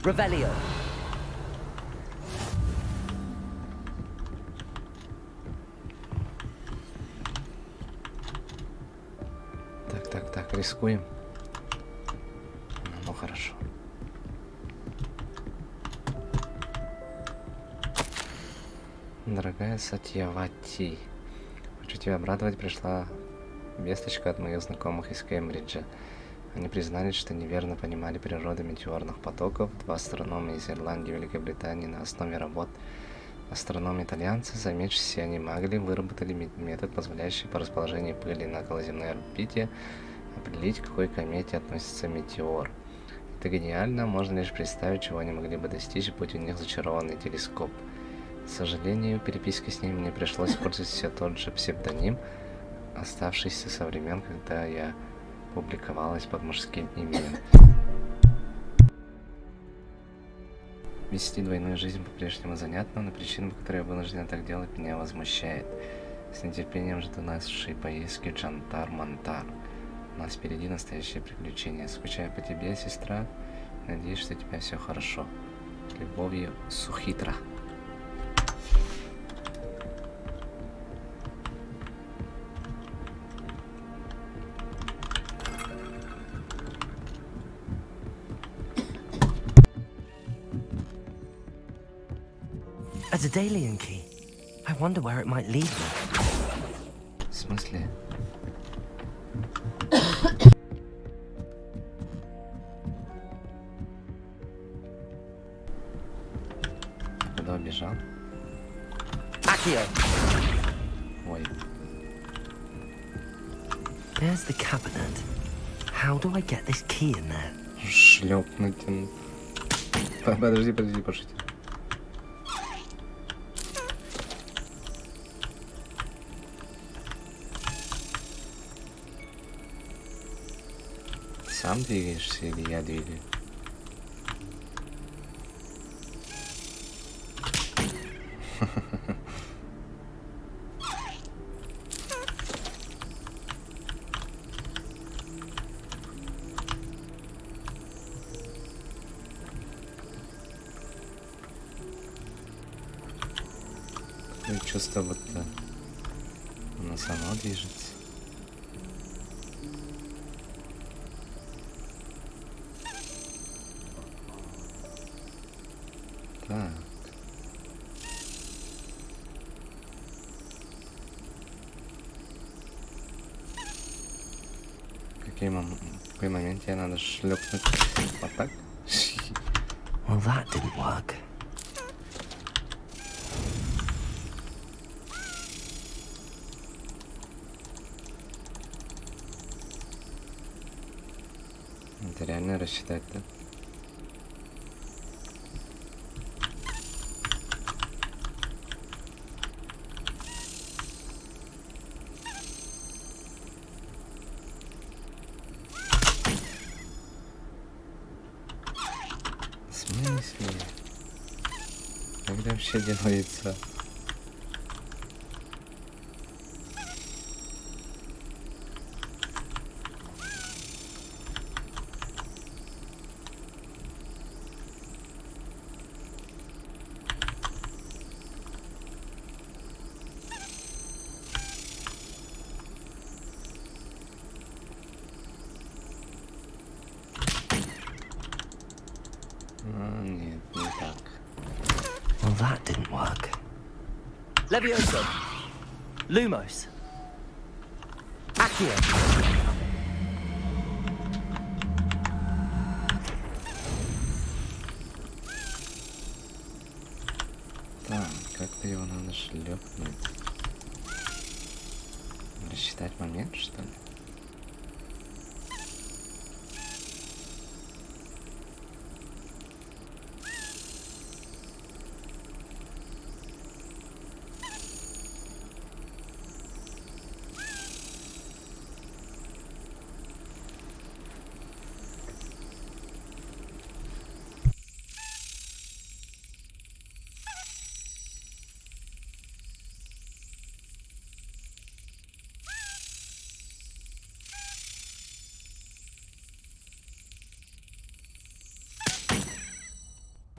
Revelio. Так, рискуем. Ну хорошо. Дорогая Сатьявати, хочу тебя обрадовать, пришла весточка от моих знакомых из Кембриджа. Они признались, что неверно понимали природу метеорных потоков. Два астронома из Ирландии и Великобритании на основе работ астрономы-итальянцы, заметив все они могли, выработали метод, позволяющий по расположению пыли на околоземной орбите определить, к какой комете относится метеор. Это гениально, можно лишь представить, чего они могли бы достичь, будь у них зачарованный телескоп. К сожалению, в переписке с ними мне пришлось использовать все тот же псевдоним, оставшийся со времен, когда я публиковалась под мужским именем. Вести двойную жизнь по-прежнему занятно, но причина, по которой я вынуждена так делать, меня возмущает. С нетерпением жду нашей поездки в Джантар-Мантар. У нас впереди настоящее приключение. Скучаю по тебе, сестра. Надеюсь, что у тебя все хорошо. С любовью, Сухитра. There's a Dalian key. I wonder where it might lead me. В смысле? Куда убежал? Accio. Ой. There's the cabinet. How do I get this key in there? Шлепнуть. Подожди, пошути. Сам двигаешься или я двигаю? Такое чувство, будто оно само движется. Так. В какой момент тебе надо шлепнуть? Вот так? Well, that didn't work. Это реально рассчитать, да? В смысле? Как это вообще делается? Нет, не так. Well, that didn't work. Levioso. Lumos. Accio. Так, как-то его надо шлепнуть. Рассчитать момент, что ли?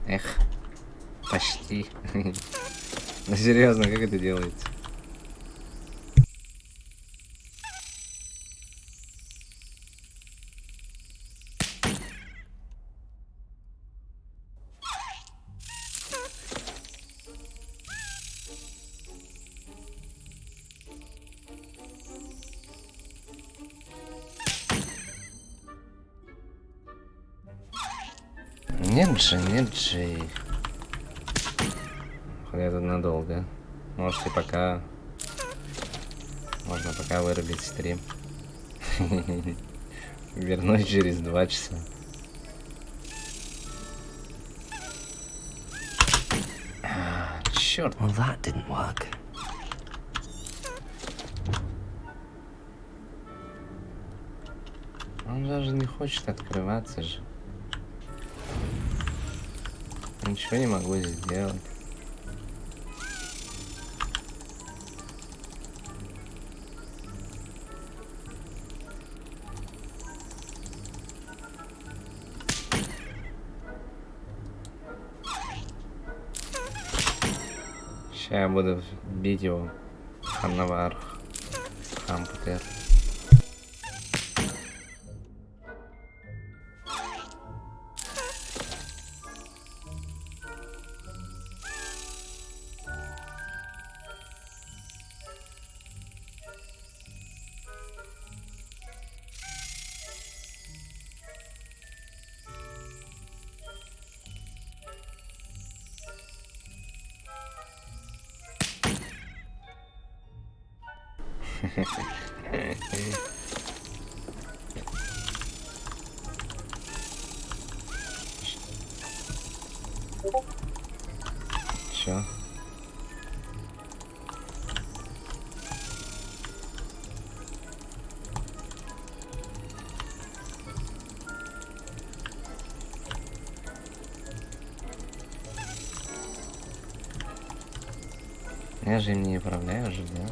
Эх, почти. Ну серьезно, как это делается? Нет же. Это надолго. Можете пока... Можно пока вырубить стрим. Вернусь через 2 часа. Черт. Well, that didn't work. Он даже не хочет открываться же. Ничего не могу сделать. Сейчас я буду бить его Ханнавар. Хампутер. Чё? Я же им не управляю уже, да?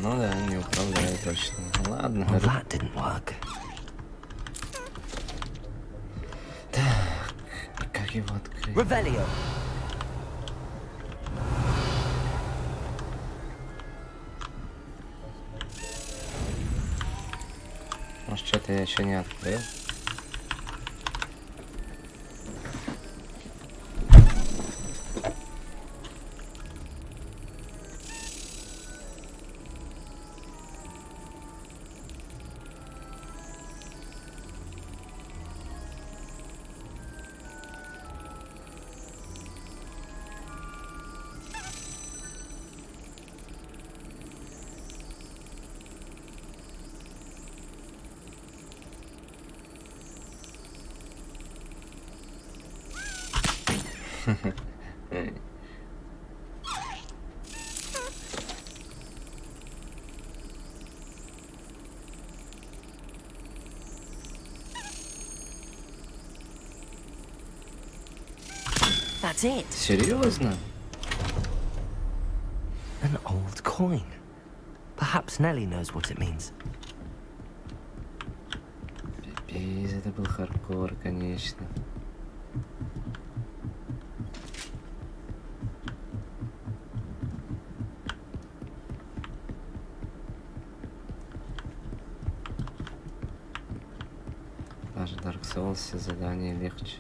Ну да, не управляю точно. Ладно. Well, that didn't work. Так, как его открыть? Revelio. Может, что-то я еще не открыл? That's it. Серьезно? An old coin. Perhaps Nellie knows what it means. Пипец, это был хардкор, конечно. Даже Dark Souls все задания легче.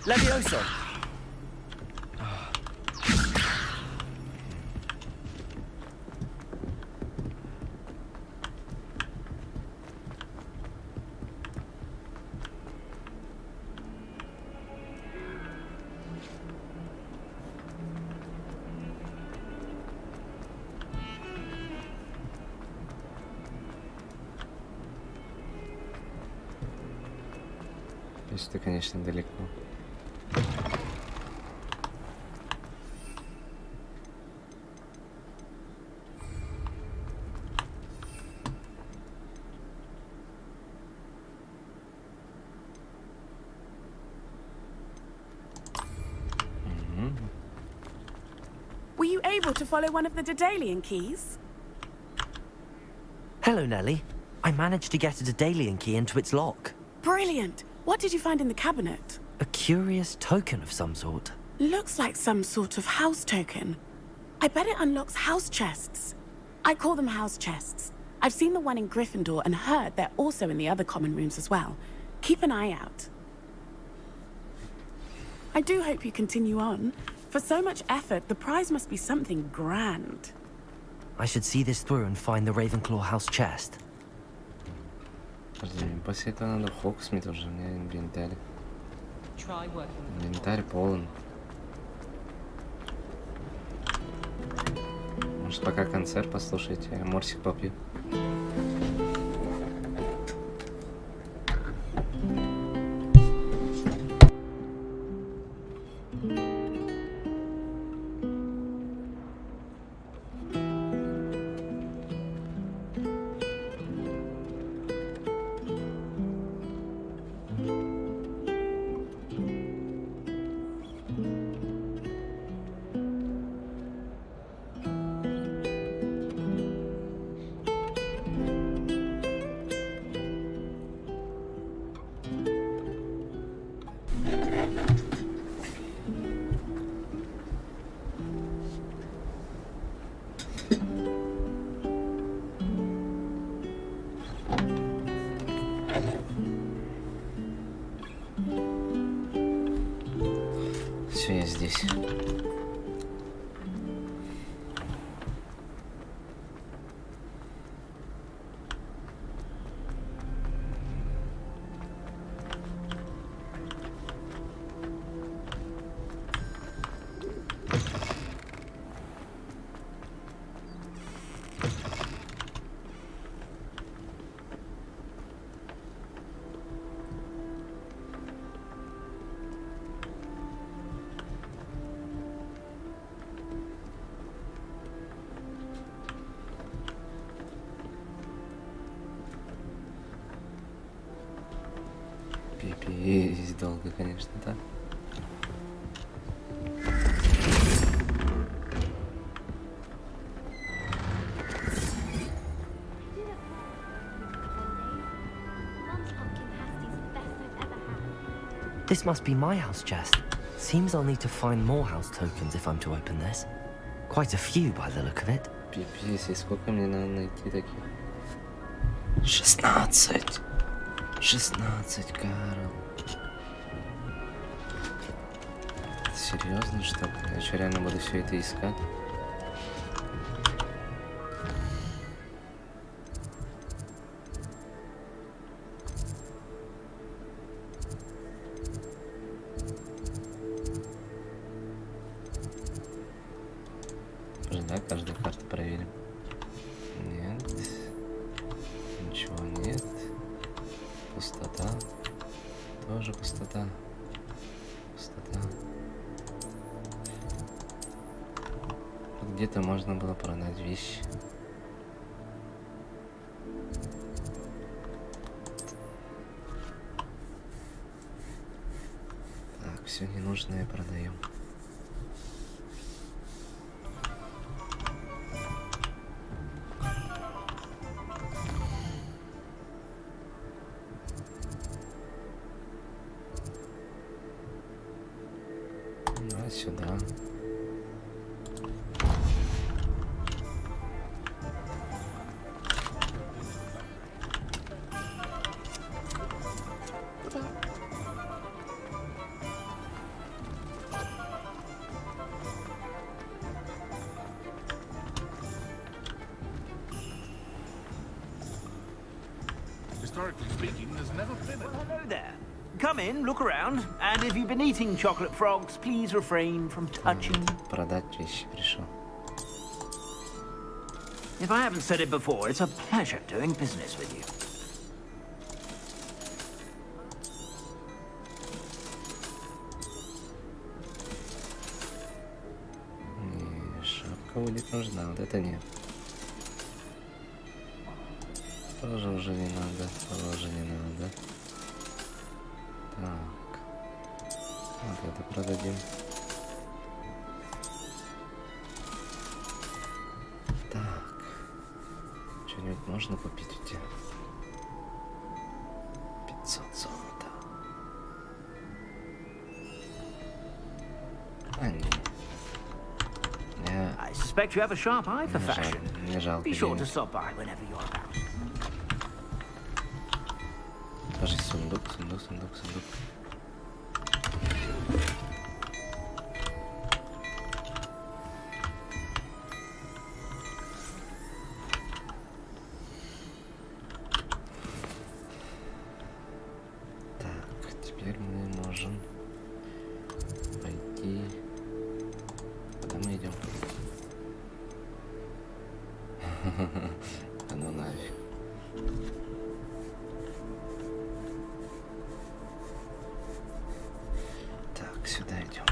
Levioso. То есть это, конечно, далеко. Were you able to follow one of the Daedalian keys? Hello, Nellie. I managed to get a Daedalian key into its lock. Brilliant. What did you find in the cabinet? A curious token of some sort. Looks like some sort of house token. I bet it unlocks house chests. I call them house chests. I've seen the one in Gryffindor and heard they're also in the other common rooms as well. Keep an eye out. I do hope you continue on. For so much effort, the prize must be something grand. I should see this through and find the Ravenclaw house chest. Подожди, после этого надо в Хогвартс уже, у меня инвентарь. Try working. Инвентарь полон. Может, пока концерт послушайте, а морсик попью. Все, я здесь. здесь. Пипец, долго, конечно, да? This must be my house chest. Seems I'll need to find more house tokens if I'm to open this. Quite a few by the look of it. Пипец, и сколько мне надо найти таких? 16! 16, Карл. Серьезно, что ли? Я что, реально буду все это искать? Да, каждую карту проверим. Нет. Ничего нет. Пустота. Тоже пустота. Пустота. Где-то можно было продать вещи. Так, все ненужное продаем. Сюда. Historically speaking, there's never been a... Hello there. Come in, look around, and if you've been eating chocolate frogs, please refrain from touching. Продать вещи пришел. If I haven't said it before, it's a pleasure doing business with you. Не, шапка будет нужна, вот это нет. Тоже уже не надо, тоже не надо. Так, вот это продадим. Так, что-нибудь можно купить у тебя? 500 золота. А, не. I suspect you have a sharp eye for fashion. Не жалко. Be sure to stop by whenever you're about. Даже сундук. Так, теперь мы можем пойти. Куда мы идем? А ну нафиг. Так, сюда идем.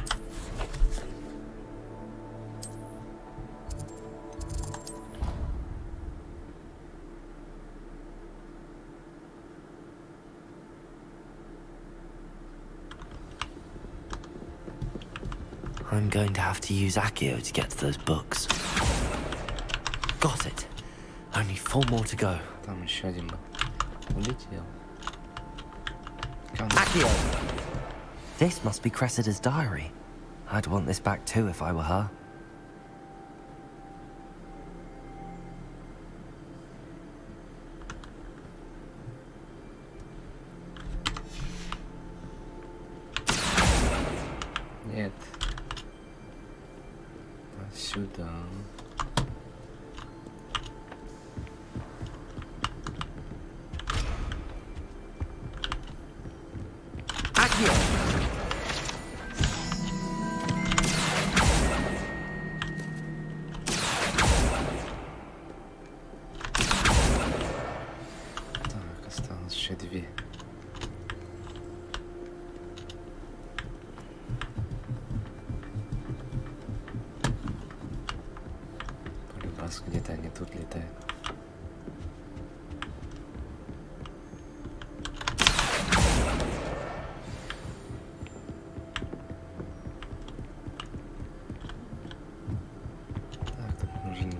I'm going to have to use Accio to get to those books. Got it. Only 4 more to go. Там еще один был. Улетел. Accio! This must be Cressida's diary. I'd want this back too if I were her. Нет. сюда. Так, осталось еще 2. Полюбас, где-то они тут летают.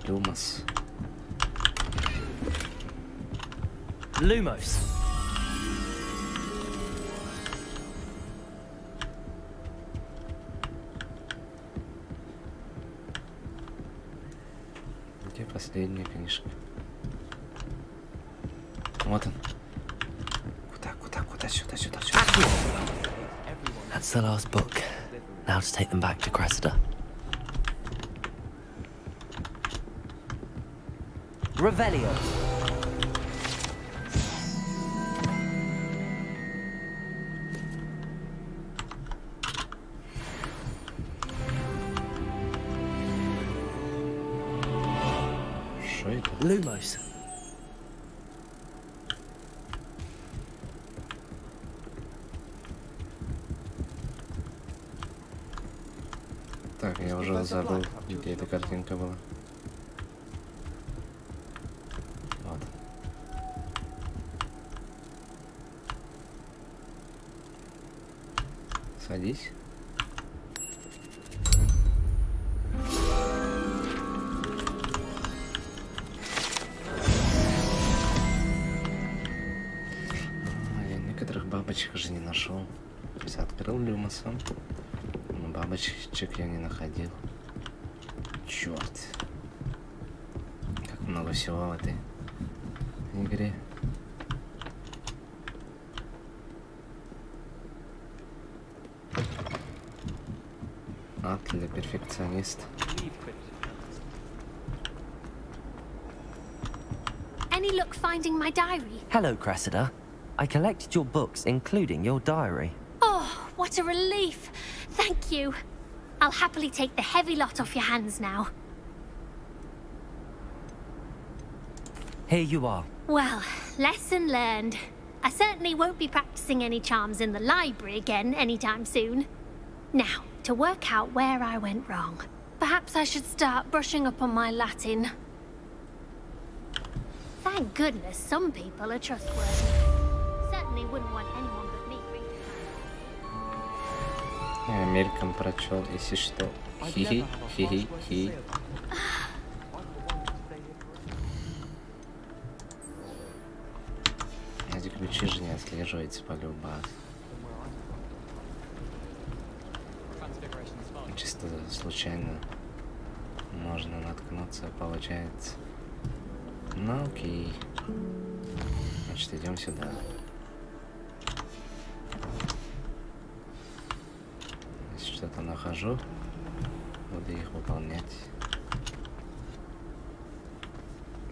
Lumos. Lumos. Где последняя книжка? Вот он. Куда? Сюда. That's the last book. Now to take them back to Cressida. Revelio. Что это? Lumos. Так, я уже забыл, где эта картинка была. Вот. Садись. Я некоторых бабочек уже не нашел. То есть открыл люмосом, но бабочек я не находил. Черт. Как много всего в этой игре. Ад для перфекциониста. Any luck finding my diary? Hello, Cressida. I collected your books, including your diary. Oh, what a relief. Thank you. I'll happily take the heavy lot off your hands now. Here you are. Well, lesson learned. I certainly won't be practicing any charms in the library again anytime soon. Now, to work out where I went wrong. Perhaps I should start brushing up on my Latin. Thank goodness some people are trustworthy. Certainly wouldn't want anyone but me reading. Я мельком прочел, если что. Хи-хи. Эти ключи же не отслеживаются полюбас. Чисто случайно можно наткнуться, получается. Ну окей. Значит, идем сюда. Если что-то нахожу, буду их выполнять.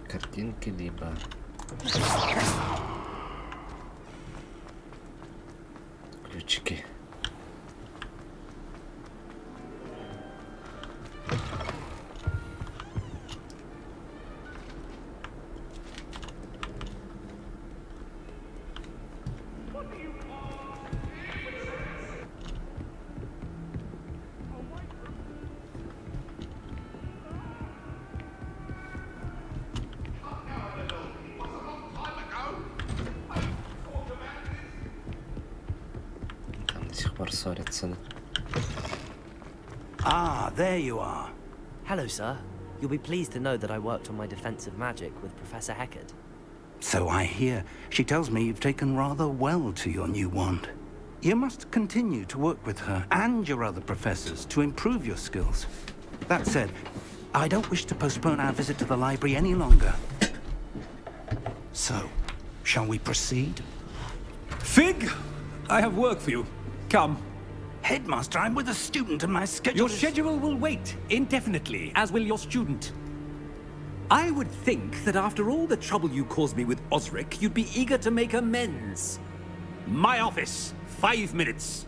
Картинки либо... ключики. Там до сих пор ссорятся. Ah, there you are. Hello, sir. You'll be pleased to know that I worked on my defensive magic with Professor Heckard. So I hear. She tells me you've taken rather well to your new wand. You must continue to work with her and your other professors to improve your skills. That said, I don't wish to postpone our visit to the library any longer. So, shall we proceed? Fig, I have work for you. Come. Headmaster, I'm with a student and my schedule Your is... schedule will wait indefinitely, as will your student. I would think that after all the trouble you caused me with Osric, you'd be eager to make amends. My office, 5 minutes.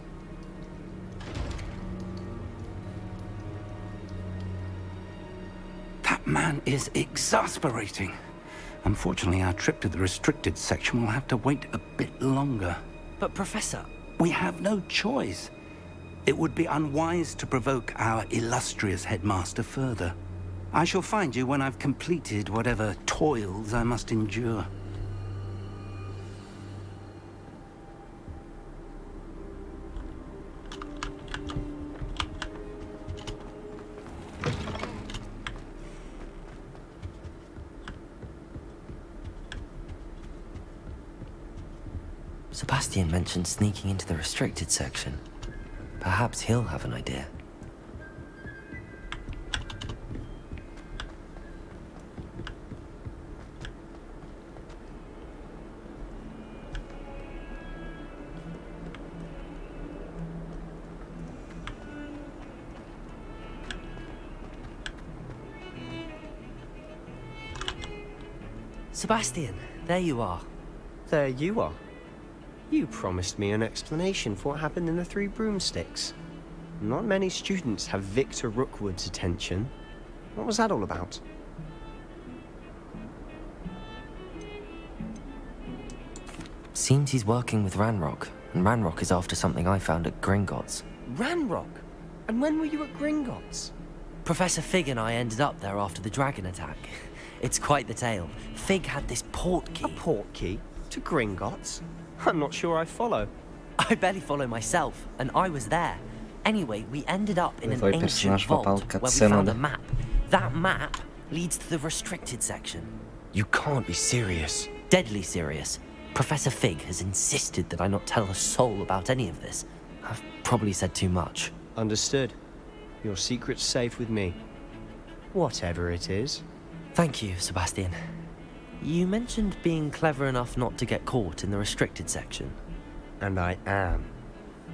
That man is exasperating. Unfortunately, our trip to the restricted section will have to wait a bit longer. But Professor... We have no choice. It would be unwise to provoke our illustrious headmaster further. I shall find you when I've completed whatever toils I must endure. Sebastian mentioned sneaking into the restricted section. Perhaps he'll have an idea. Sebastian, there you are. There you are. You promised me an explanation for what happened in the Three Broomsticks. Not many students have Victor Rookwood's attention. What was that all about? Seems he's working with Ranrock, and Ranrock is after something I found at Gringotts. Ranrock? And when were you at Gringotts? Professor Fig and I ended up there after the dragon attack. It's quite the tale. Fig had this port key. A port key? To Gringotts? I'm not sure I follow. I barely follow myself, and I was there. Anyway, we ended up in an ancient vault where we found a map. That map leads to the restricted section. You can't be serious. Deadly serious. Professor Fig has insisted that I not tell a soul about any of this. I've probably said too much. Understood. Your secret's safe with me. Whatever it is. Thank you, Sebastian. You mentioned being clever enough not to get caught in the restricted section. And I am.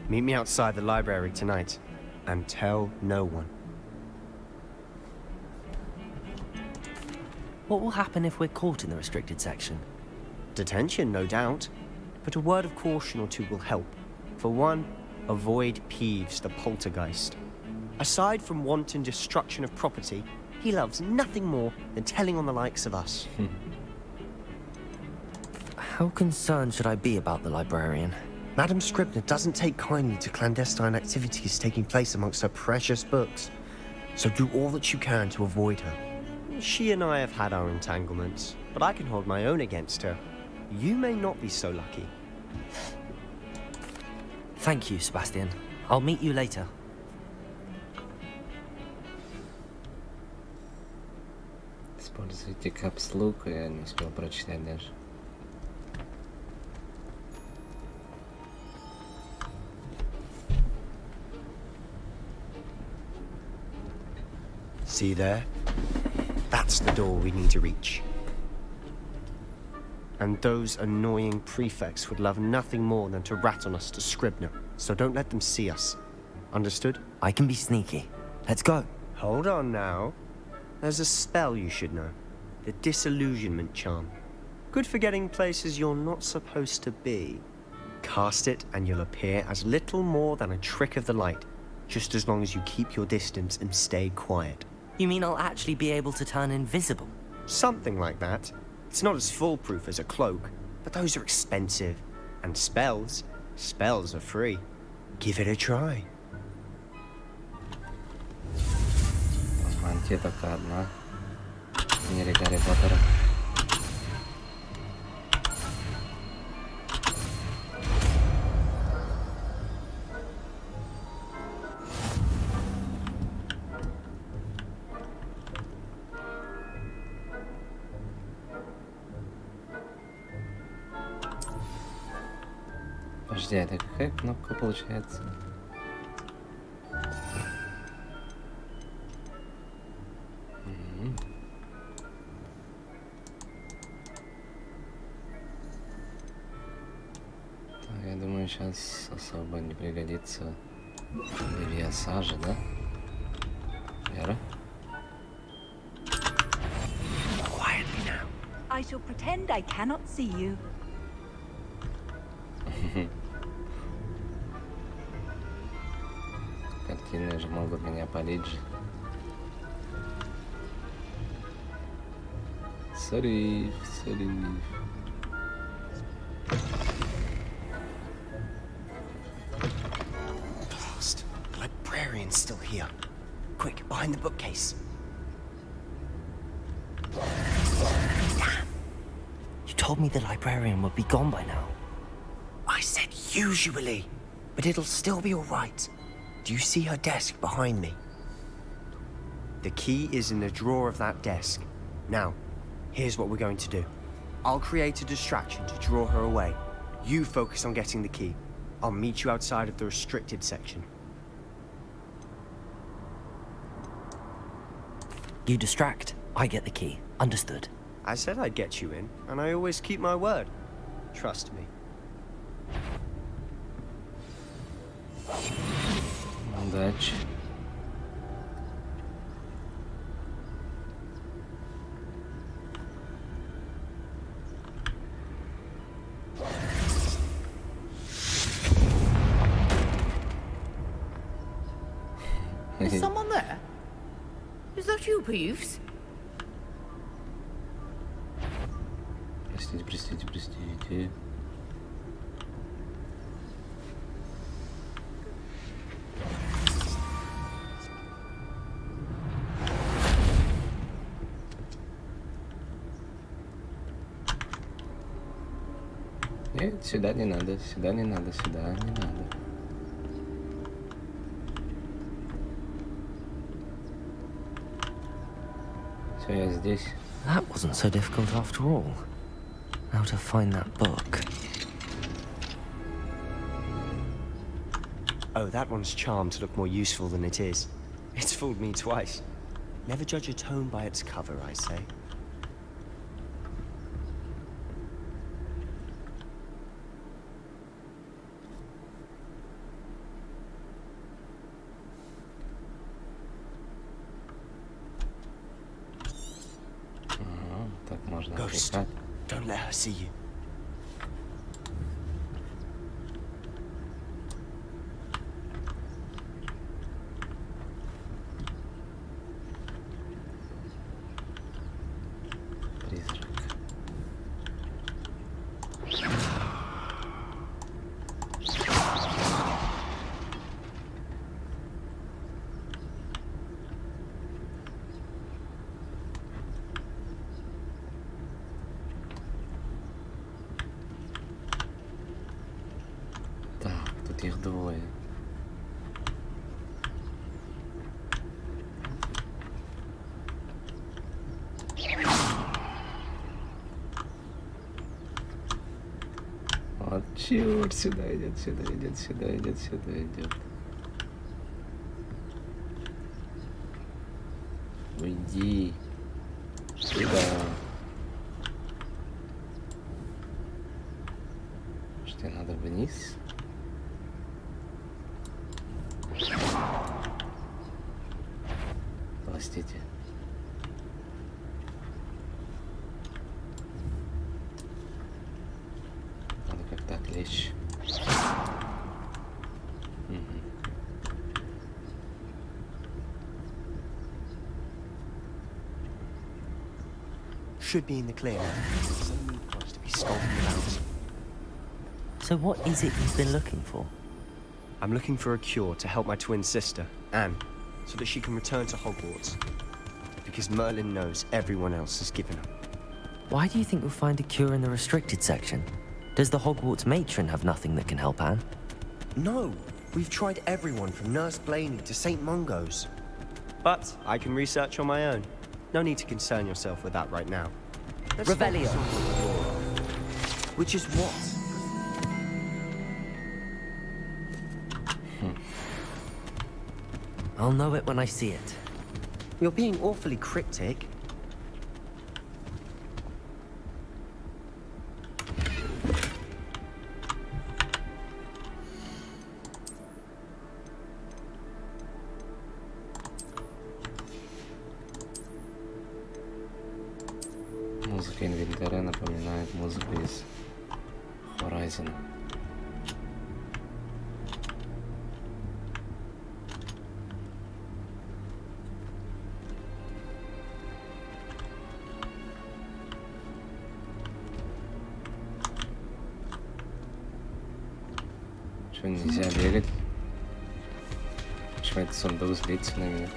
Meet me outside the library tonight, and tell no one. What will happen if we're caught in the restricted section? Detention, no doubt. But a word of caution or two will help. For one, avoid Peeves, the poltergeist. Aside from wanton destruction of property, he loves nothing more than telling on the likes of us. How concerned should I be about the librarian? Madam Scribner doesn't take kindly to clandestine activities taking place amongst her precious books. So do all that you can to avoid her. She and I have had our entanglements, but I can hold my own against her. You may not be so lucky. Thank you, Sebastian. I'll meet you later. Используйте капслук, я не успел прочитать даже. See there? That's the door we need to reach. And those annoying prefects would love nothing more than to rat on us to Scribner, so don't let them see us. Understood? I can be sneaky. Let's go. Hold on now. There's a spell you should know. The Disillusionment Charm. Good for getting places you're not supposed to be. Cast it and you'll appear as little more than a trick of the light, just as long as you keep your distance and stay quiet. You mean I'll actually be able to turn invisible? Something like that. It's not as foolproof as a cloak, but those are expensive. And spells are free. Give it a try. Мантия только одна. В мире Гарри Поттера. Подожди, это какая кнопка получается? Я думаю, сейчас особо не пригодится Левия сажа, да? Вера? Quietly now. I shall pretend I cannot see you. Картины же могут меня палить же. Сорри. Blast. The librarian's still here. Quick, behind the bookcase. Damn. You told me the librarian would be gone by now. I said usually, but it'll still be all right. Do you see her desk behind me? The key is in the drawer of that desk. Now, here's what we're going to do. I'll create a distraction to draw her away. You focus on getting the key. I'll meet you outside of the restricted section. You distract, I get the key. Understood. I said I'd get you in, and I always keep my word. Trust me. Удачи. Is someone there? Is that you, Peeves? Простите. Нет, сюда не надо. Все, я здесь. That wasn't so difficult after all. How to find that book. Oh, that one's charmed to look more useful than it is. It's fooled me twice. Never judge a tome by its cover, I say. Так можно Ghost, отвлекать. don't let her see you. Призрак. Так, тут их двое. Вот черт, сюда идет. Уйди. Сюда. Что тебе надо вниз? Простите. Надо как-то отвлечь. Should be in the clear now. There's no need for us to be skulking about. So what is it you've been looking for? I'm looking for a cure to help my twin sister, Anne, so that she can return to Hogwarts. Because Merlin knows everyone else has given up. Why do you think you'll find a cure in the restricted section? Does the Hogwarts matron have nothing that can help Anne? No! We've tried everyone from Nurse Blaney to St. Mungo's. But I can research on my own. No need to concern yourself with that right now. Revelio. Which is what? I'll know it when I see it. You're being awfully cryptic. музыку из Horizon. Что, нельзя бегать? Почему этот сундук злится на меня?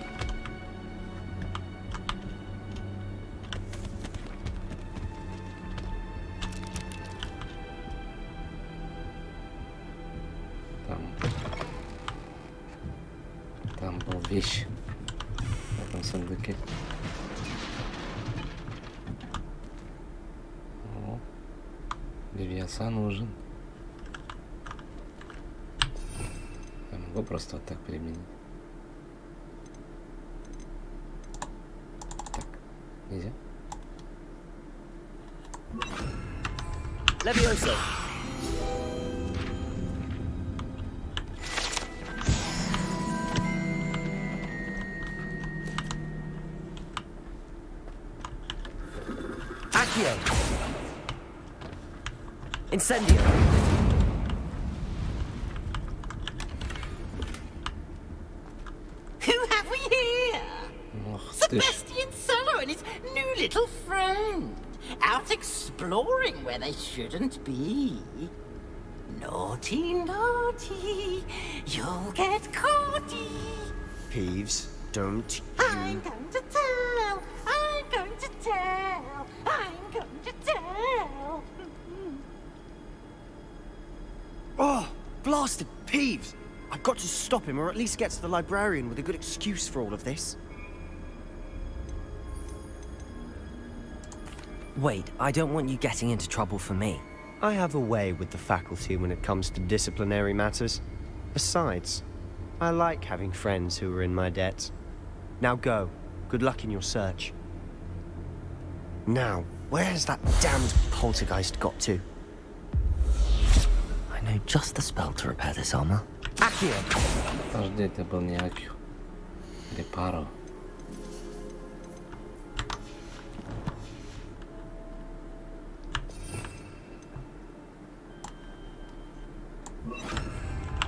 Там был вещь в этом сундуке. О, Левиафан нужен. Я могу просто вот так применить. Так, нельзя? Levioso. Accio. Incendio. Who have we here? Sebastian Cello and his new little friend. Out exploring where they shouldn't be. Naughty, naughty. You'll get caughty. Peeves, don't I'm going to tell. I'm going to tell. I'm going to tell. Oh, blasted Peeves! I've got to stop him, or at least get to the librarian with a good excuse for all of this. Wait, I don't want you getting into trouble for me. I have a way with the faculty when it comes to disciplinary matters. Besides, I like having friends who are in my debt. Now go. Good luck in your search. Now, where's that damned poltergeist got to? I know just the spell to repair this armor. Accio! Подожди, это был не Акио. Репаро.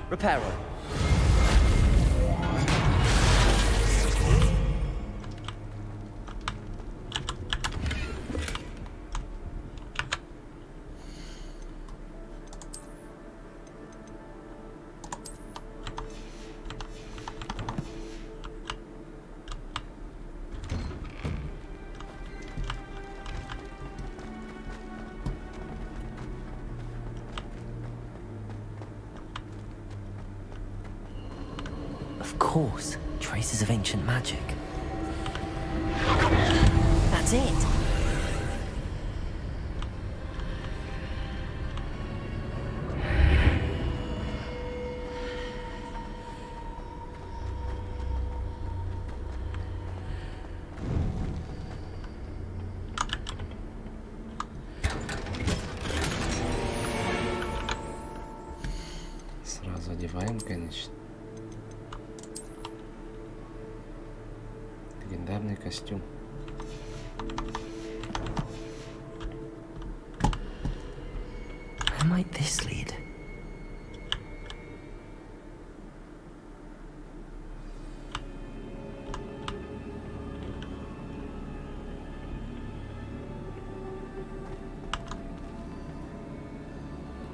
Reparo. Of course, traces of ancient magic. That's it. Сразу одеваем, конечно. Легендарный костюм. Where might this lead?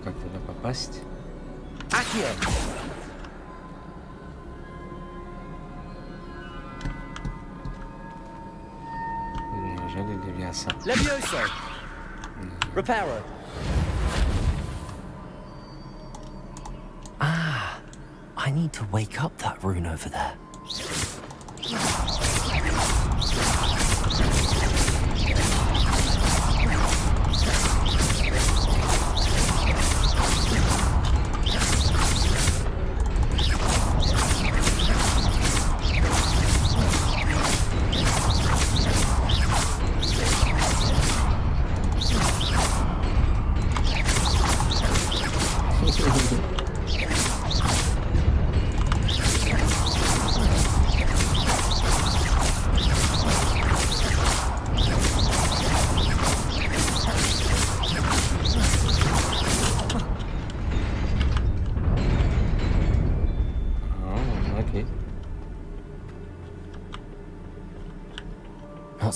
Как туда попасть? Accio! Неужели Левиафан? Levioso! Reparo. Ah, I need to wake up that rune over there.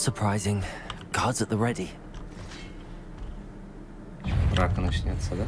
surprising. Guards at the ready. Драка начнется, да?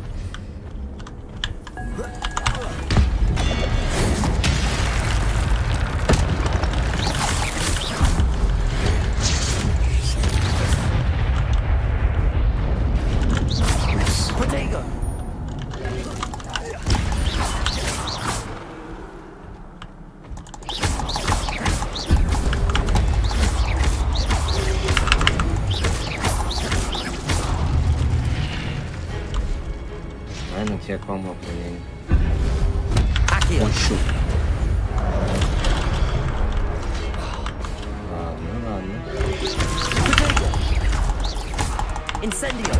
Я комбо применю. Ощу. Ладно. Incendio.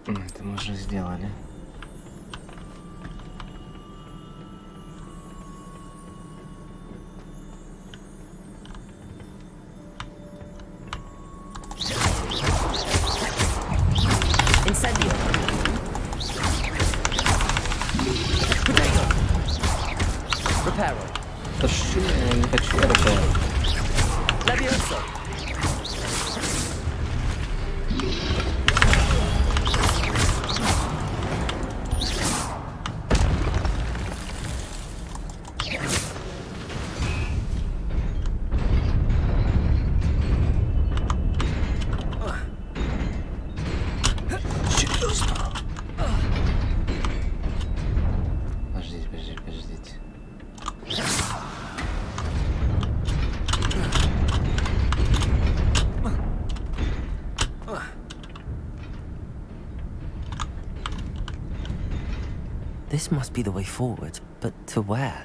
Это мы уже сделали. This must be the way forward, but to where?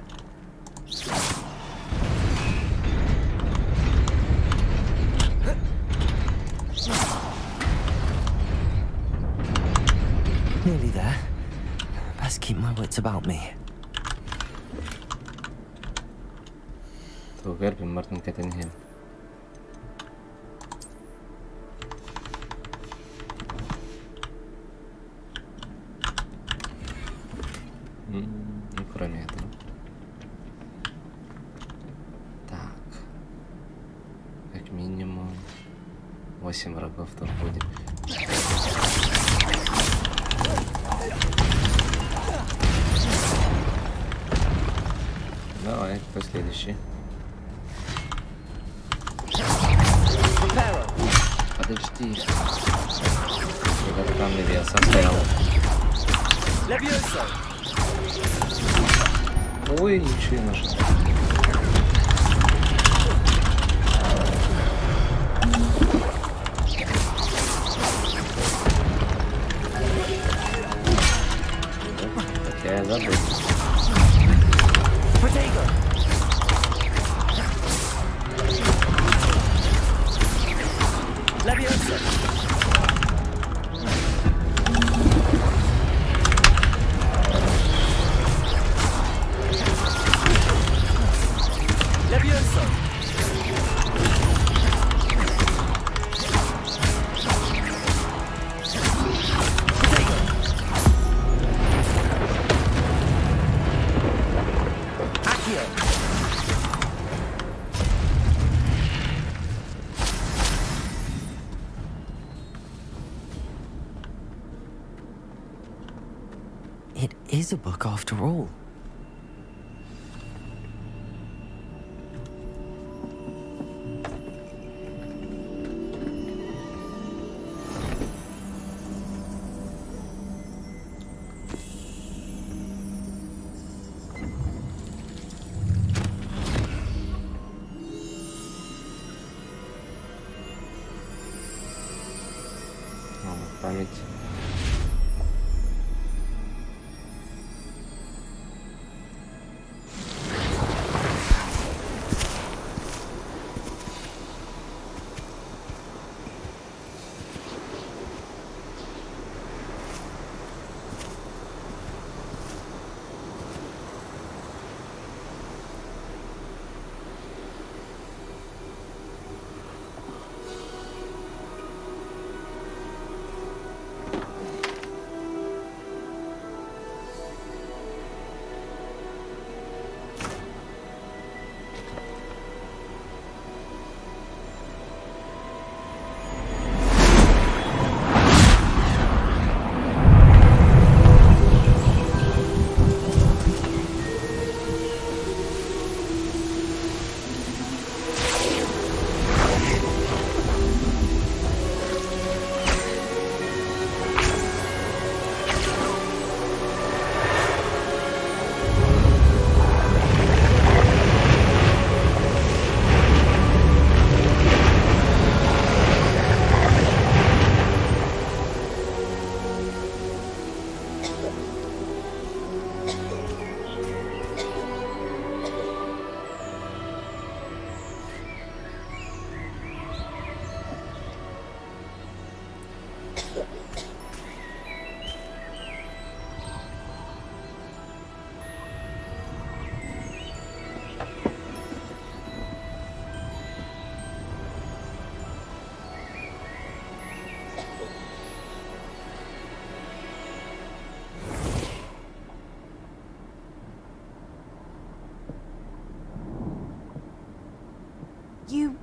Nearly there. Best keep my wits about me. Тугер Мартин Каттингем. Ну, кроме этого. Так. Как минимум 8 врагов тут будет. Давай, кто следующий? Подожди. Когда там Левиаса стоял. Ой, ничего не нашел. Я забыл. It is a book after all. Память.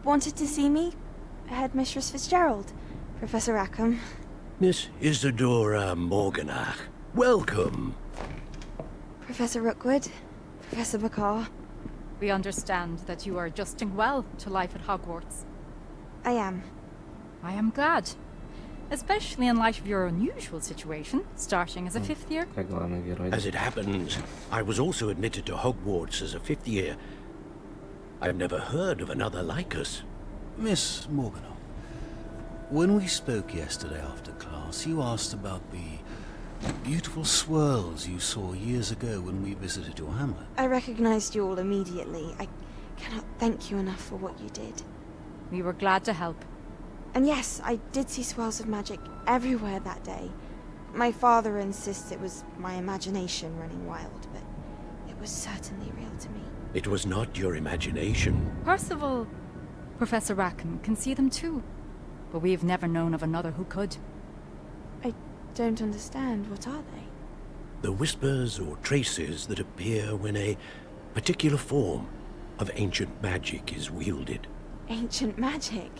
wanted to see me? Headmistress Fitzgerald, Professor Rackham. Miss Isadora Morganach, welcome. Professor Rookwood, Professor Bakar. We understand that you are adjusting well to life at Hogwarts. I am. I am glad. Especially in light of your unusual situation, starting as a fifth year. As it happens, I was also admitted to Hogwarts as a fifth year. I've never heard of another like us. Miss Morganach, when we spoke yesterday after class, you asked about the beautiful swirls you saw years ago when we visited your hamlet. I recognized you all immediately. I cannot thank you enough for what you did. We were glad to help. And yes, I did see swirls of magic everywhere that day. My father insists it was my imagination running wild, but it was certainly real to me. It was not your imagination. Percival, Professor Rackham can see them too, but we've never known of another who could. I don't understand. What are they? The whispers or traces that appear when a particular form of ancient magic is wielded. Ancient magic?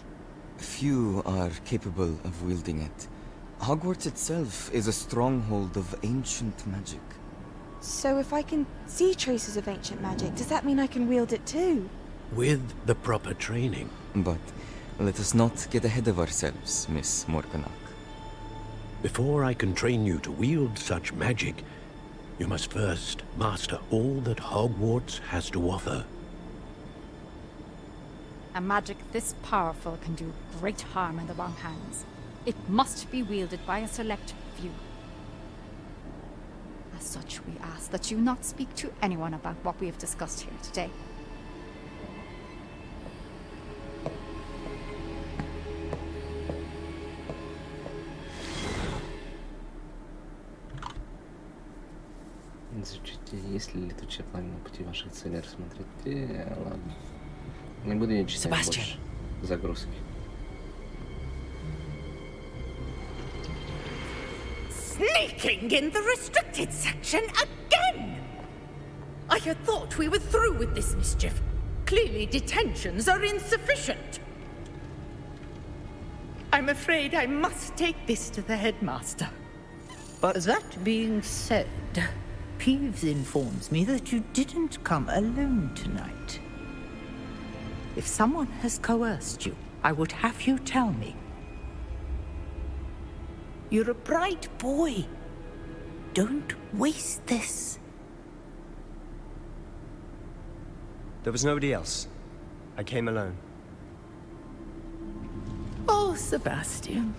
Few are capable of wielding it. Hogwarts itself is a stronghold of ancient magic. So if I can see traces of ancient magic, does that mean I can wield it too? With the proper training. But let us not get ahead of ourselves, Miss Morganach. Before I can train you to wield such magic, you must first master all that Hogwarts has to offer. A magic this powerful can do great harm in the wrong hands. It must be wielded by a select few. As such, we ask that you not speak to anyone about what we have discussed here today. Изучите, есть ли летучее пламя на пути ваших целей, рассмотрите. Ладно. Не буду я читать больше. Загрузки. Sneaking in the restricted section again! I had thought we were through with this mischief. Clearly detentions are insufficient. I'm afraid I must take this to the headmaster. But that being said, Peeves informs me that you didn't come alone tonight. If someone has coerced you, I would have you tell me. You're a bright boy. Don't waste this. There was nobody else. I came alone. Oh, Sebastian.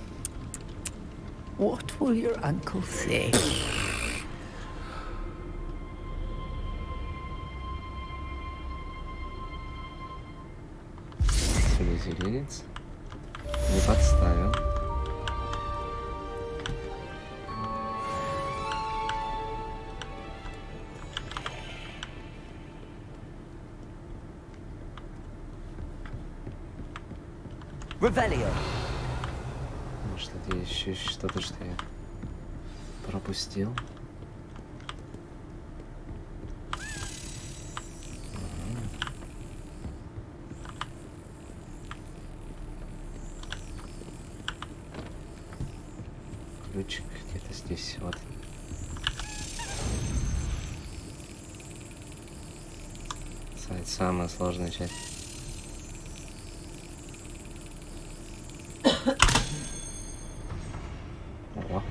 What will your uncle say? Зеленец. Не подставил. Revelio. Может, это еще что-то, что я пропустил. Ключик где-то здесь, вот. Самая сложная часть. Ого.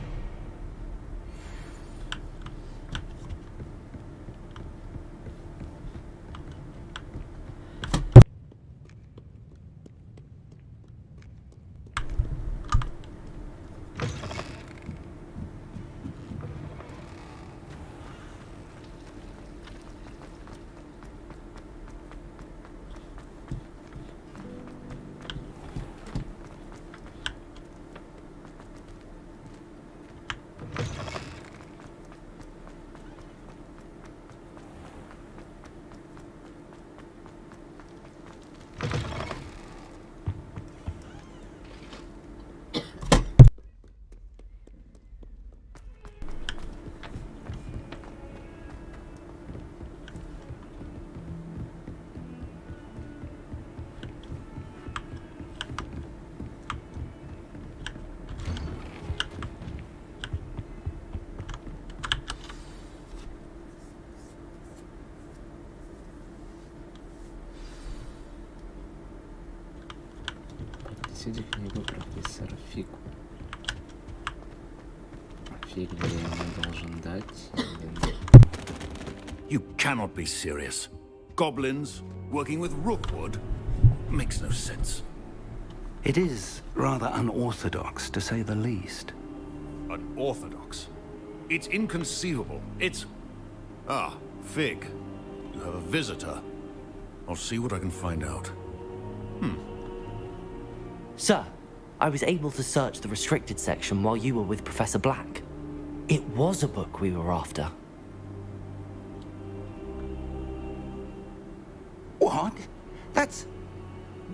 Принесите книгу профессора Фигу. Фиг ли я ему должен дать или нет? You cannot be serious. Goblins working with Rookwood makes no sense. It is rather unorthodox, to say the least. Unorthodox? It's inconceivable. It's... Ah, Fig. You have a visitor. I'll see what I can find out. Sir, I was able to search the restricted section while you were with Professor Black. It was a book we were after. What? That's...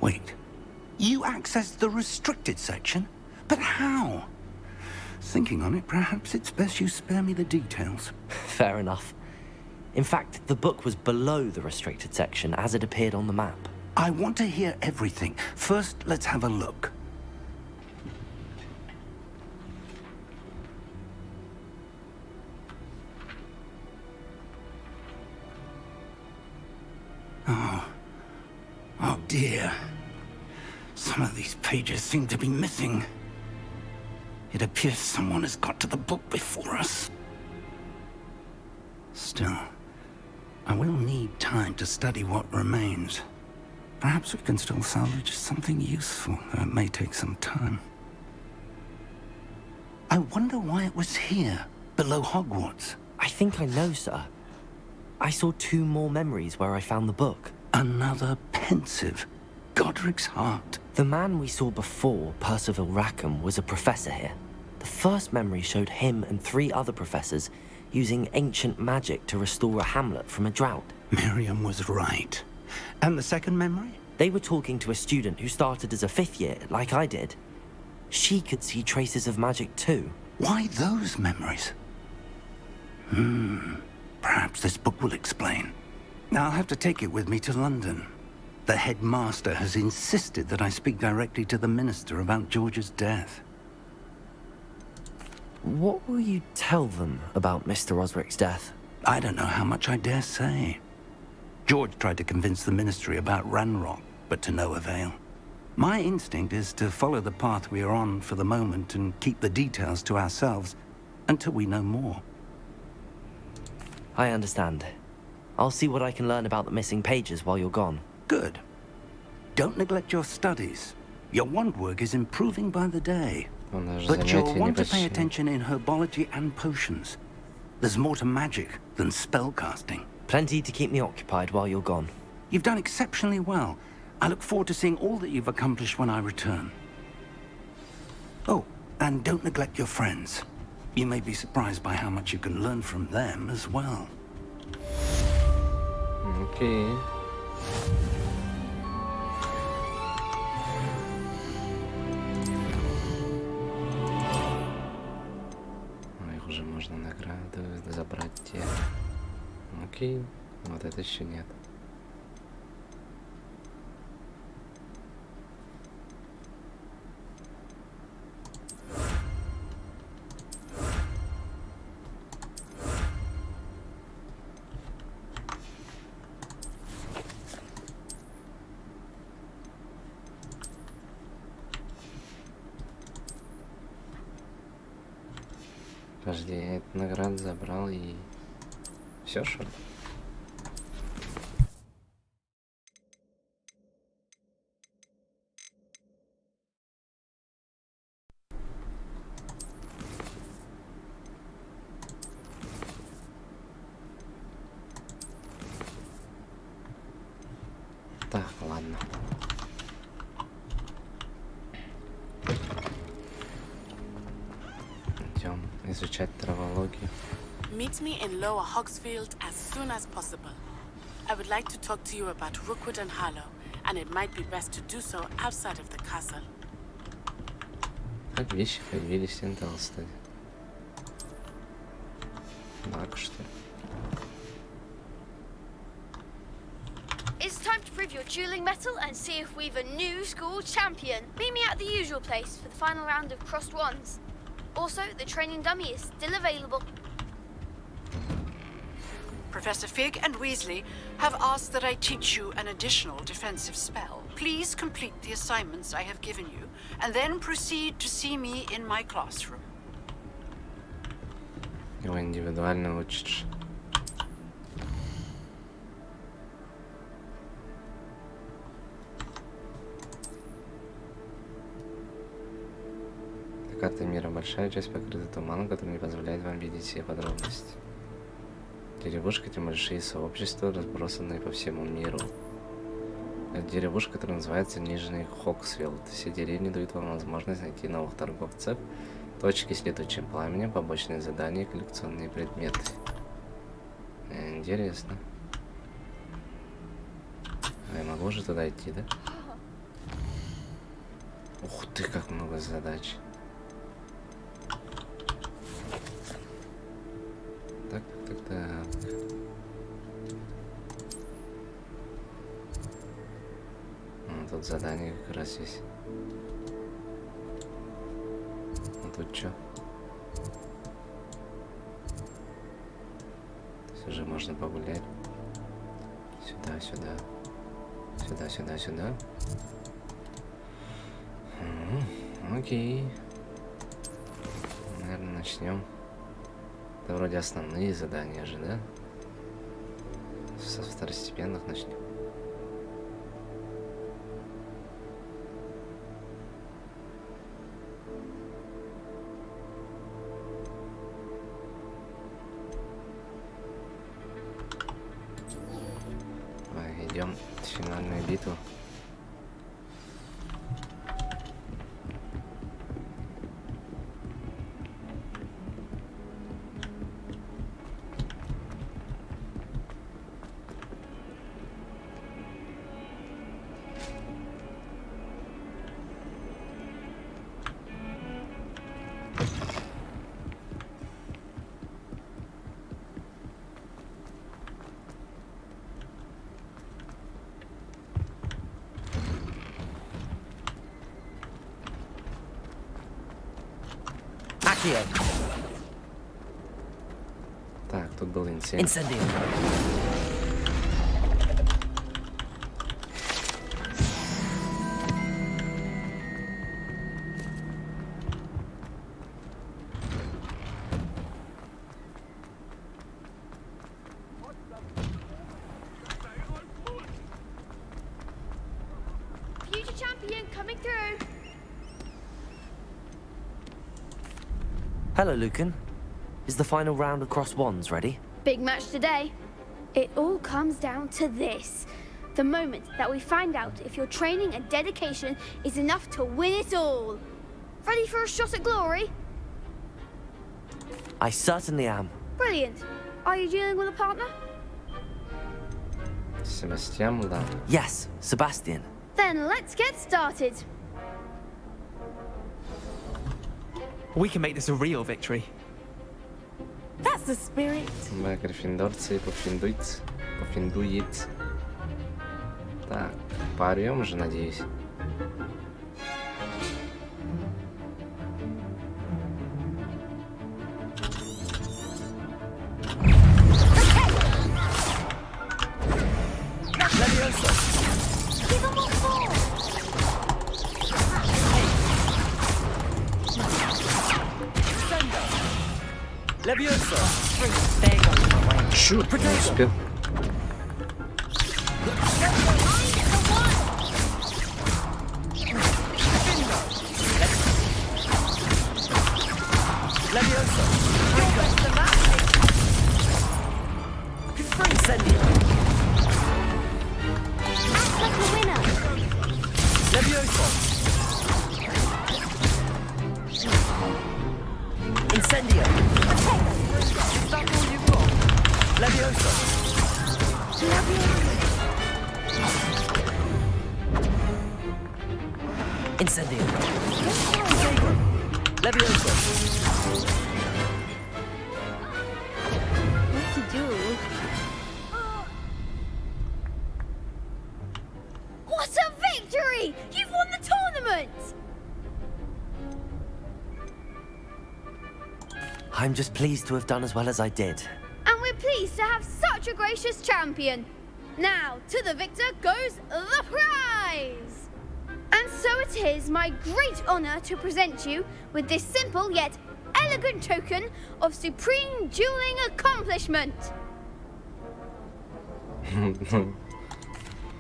Wait. You accessed the restricted section? But how? Thinking on it, perhaps it's best you spare me the details. Fair enough. In fact, the book was below the restricted section as it appeared on the map. I want to hear everything. First, let's have a look. Oh dear. Some of these pages seem to be missing. It appears someone has got to the book before us. Still, I will need time to study what remains. Perhaps we can still salvage something useful, though it may take some time. I wonder why it was here, below Hogwarts. I think I know, sir. I saw 2 more memories where I found the book. Another pensive. Godric's heart. The man we saw before, Percival Rackham, was a professor here. The first memory showed him and 3 other professors using ancient magic to restore a hamlet from a drought. Miriam was right. And the second memory? They were talking to a student who started as a 5th year, like I did. She could see traces of magic too. Why those memories? Perhaps this book will explain. I'll have to take it with me to London. The headmaster has insisted that I speak directly to the minister about George's death. What will you tell them about Mr. Osric's death? I don't know how much I dare say. George tried to convince the ministry about Ranrock, but to no avail. My instinct is to follow the path we are on for the moment and keep the details to ourselves until we know more. I understand. I'll see what I can learn about the missing pages while you're gone. Good. Don't neglect your studies. Your wand work is improving by the day. But you'll want to pay attention in herbology and potions. There's more to magic than spellcasting. Plenty to keep me occupied while you're gone. You've done exceptionally well. I look forward to seeing all that you've accomplished when I return. Oh, and don't neglect your friends. You may be surprised by how much you can learn from them as well. Okay. Их уже можно награды забрать те. Окей, вот это еще нет. Подожди, я эту награду забрал и все, что ли? Так, ладно. Идем изучать травологию. Meet me in Lower Hogsfield as soon as possible. I would like to talk to you about Rookwood and Harlow, and it might be best to do so outside of the castle. Как вещи появились в Толстове? Так что ли? It's time to prove your dueling mettle and see if we've a new school champion. Meet me at the usual place for the final round of crossed wands. Also, the training dummy is still available. Professor Fig and Weasley have asked that I teach you an additional defensive spell. please complete the assignments I have given you, and then proceed to see me in my classroom. Его индивидуально учишь. Карта мира большая, часть покрыта туманом, который не позволяет вам видеть все подробности. Деревушка — это большие сообщества, разбросанные по всему миру. Это деревушка, которая называется Нижний Хоксфилд. Все деревни дают вам возможность найти новых торговцев, точки с летучим пламенем, побочные задания и коллекционные предметы. Интересно. А я могу уже туда идти, да? Ух ты, как много задач. Так. Тут задание как раз есть. А тут что? Здесь уже можно погулять. Сюда. Окей. Наверное, начнем. Это вроде основные задания же, да? Со второстепенных начнем. Идем в финальную битву. Так, тут был инцидент. Future champion coming through. Hello, Lucan. Is the final round of Cross Wands ready? Big match today. It all comes down to this. The moment that we find out if your training and dedication is enough to win it all. Ready for a shot at glory? I certainly am. Brilliant. Are you dealing with a partner? Sebastian, да. Yes, Sebastian. Then let's get started. We can make this a real victory. That's the spirit. Да, гриффиндорцы пофиндует. Так, поорем же, надеюсь. Чуть не успел. What a victory! You've won the tournament! I'm just pleased to have done as well as I did. And we're pleased to have such a gracious champion. Now, to the victor goes the prize! And so it is my great honor to present you with this simple yet elegant token of supreme dueling accomplishment.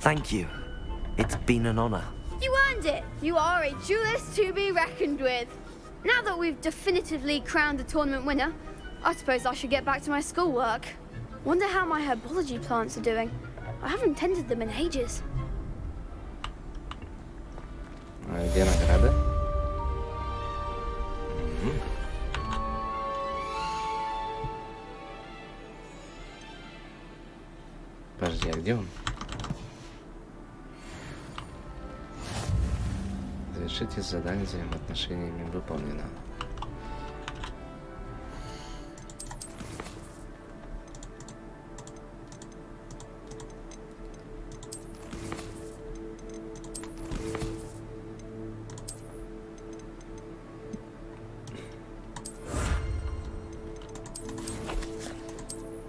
Thank you. It's been an honor. You earned it. You are a duelist to be reckoned with. Now that we've definitively crowned the tournament winner, I suppose I should get back to my schoolwork. Wonder how my herbology plants are doing. I haven't tended them in ages. Где награда? Подожди, а где он? Завершите задание взаимоотношениями выполнено.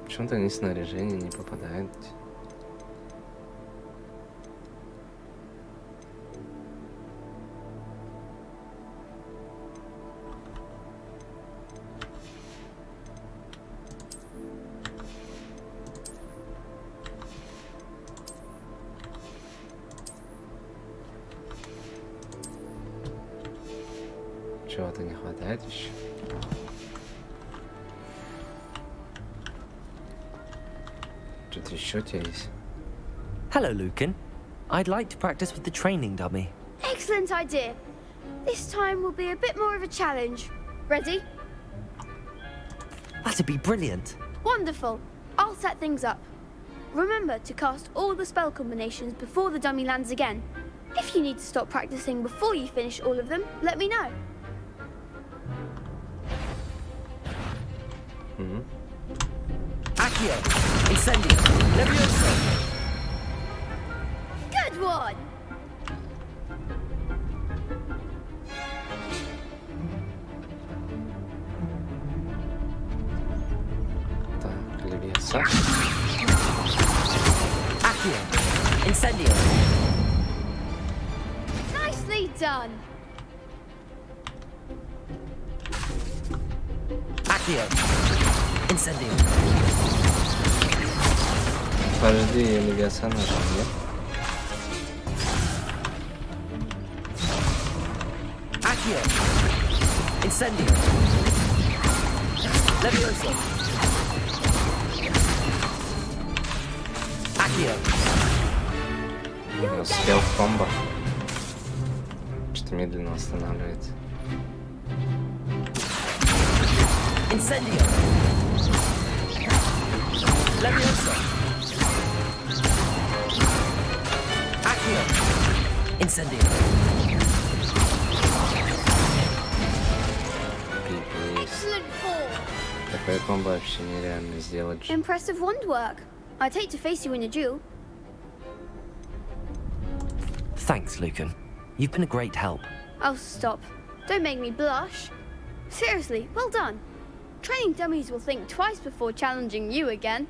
Почему-то они снаряжение не попадают. Чего-то не хватает еще. Что-то еще у тебя есть? Hello, Lucan. I'd like to practice with the training dummy. Excellent idea. This time will be a bit more of a challenge. Ready? That'd be brilliant. Wonderful. I'll set things up. Remember to cast all the spell combinations before the dummy lands again. If you need to stop practicing before you finish all of them, let me know. Accio! Incendio! Levioso! Good one! Так, Левиоса. Accio! Incendio! Nicely done! Accio! Incendio! Подожди, Левиоса нажал, нет? Accio! Incendio! Levioso! Accio! Успел комбо. Что-то медленно восстанавливается. Incendio! Levioso! Accio! Incendio! Excellent form! Такое комбо вообще нереально сделать. Impressive wand work. I'd hate to face you in a duel. Thanks, Lucan. You've been a great help. Oh, stop. Don't make me blush. Seriously, well done. Training dummies will think twice before challenging you again.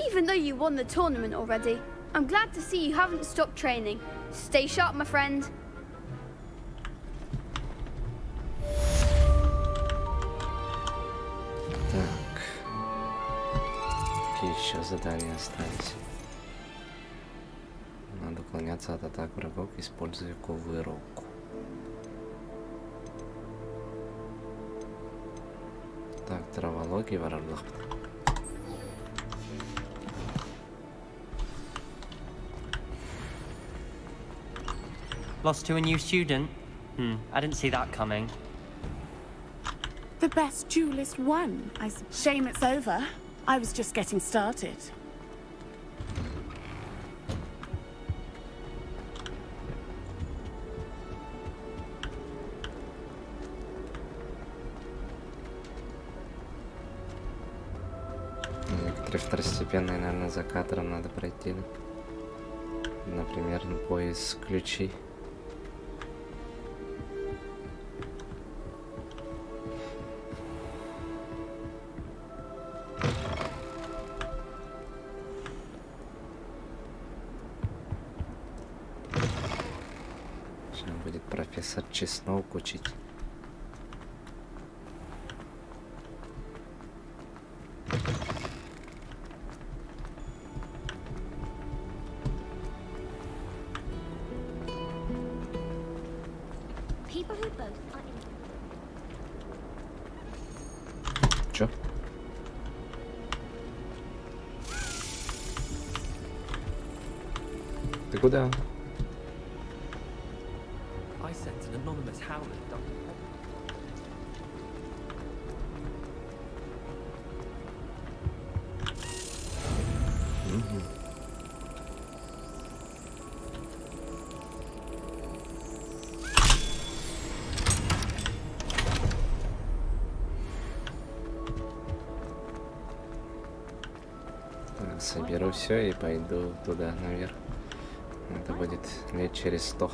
Even though you won the tournament already, I'm glad to see you haven't stopped training. Stay sharp, my friend. Так. Какие еще задания остались? Надо уклоняться от атак врагов, используя ковую руку. Так, травология, вороблах. Lost to a new student? I didn't see that coming. The best duelist won. Shame it's over. I was just getting started. Некоторые второстепенные, наверное, за кадром надо пройти. Например, поиск ключей. профессор Чеснок учить. Чё? Ты куда? I sent an anonymous howler. Соберу все и пойду туда наверх. Это будет лет через 100.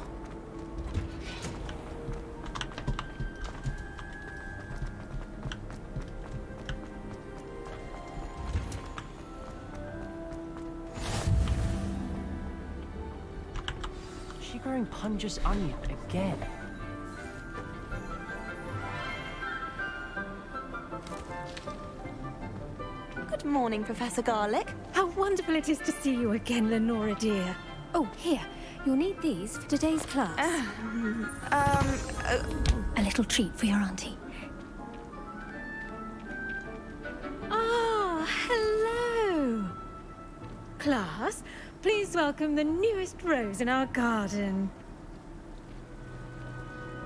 She growing Punja's onion again. Good morning, Professor Garlic. How wonderful it is to see you again, Lenora dear. Oh, here. You'll need these for today's class. A little treat for your auntie. Ah, hello. Class, please welcome the newest rose in our garden.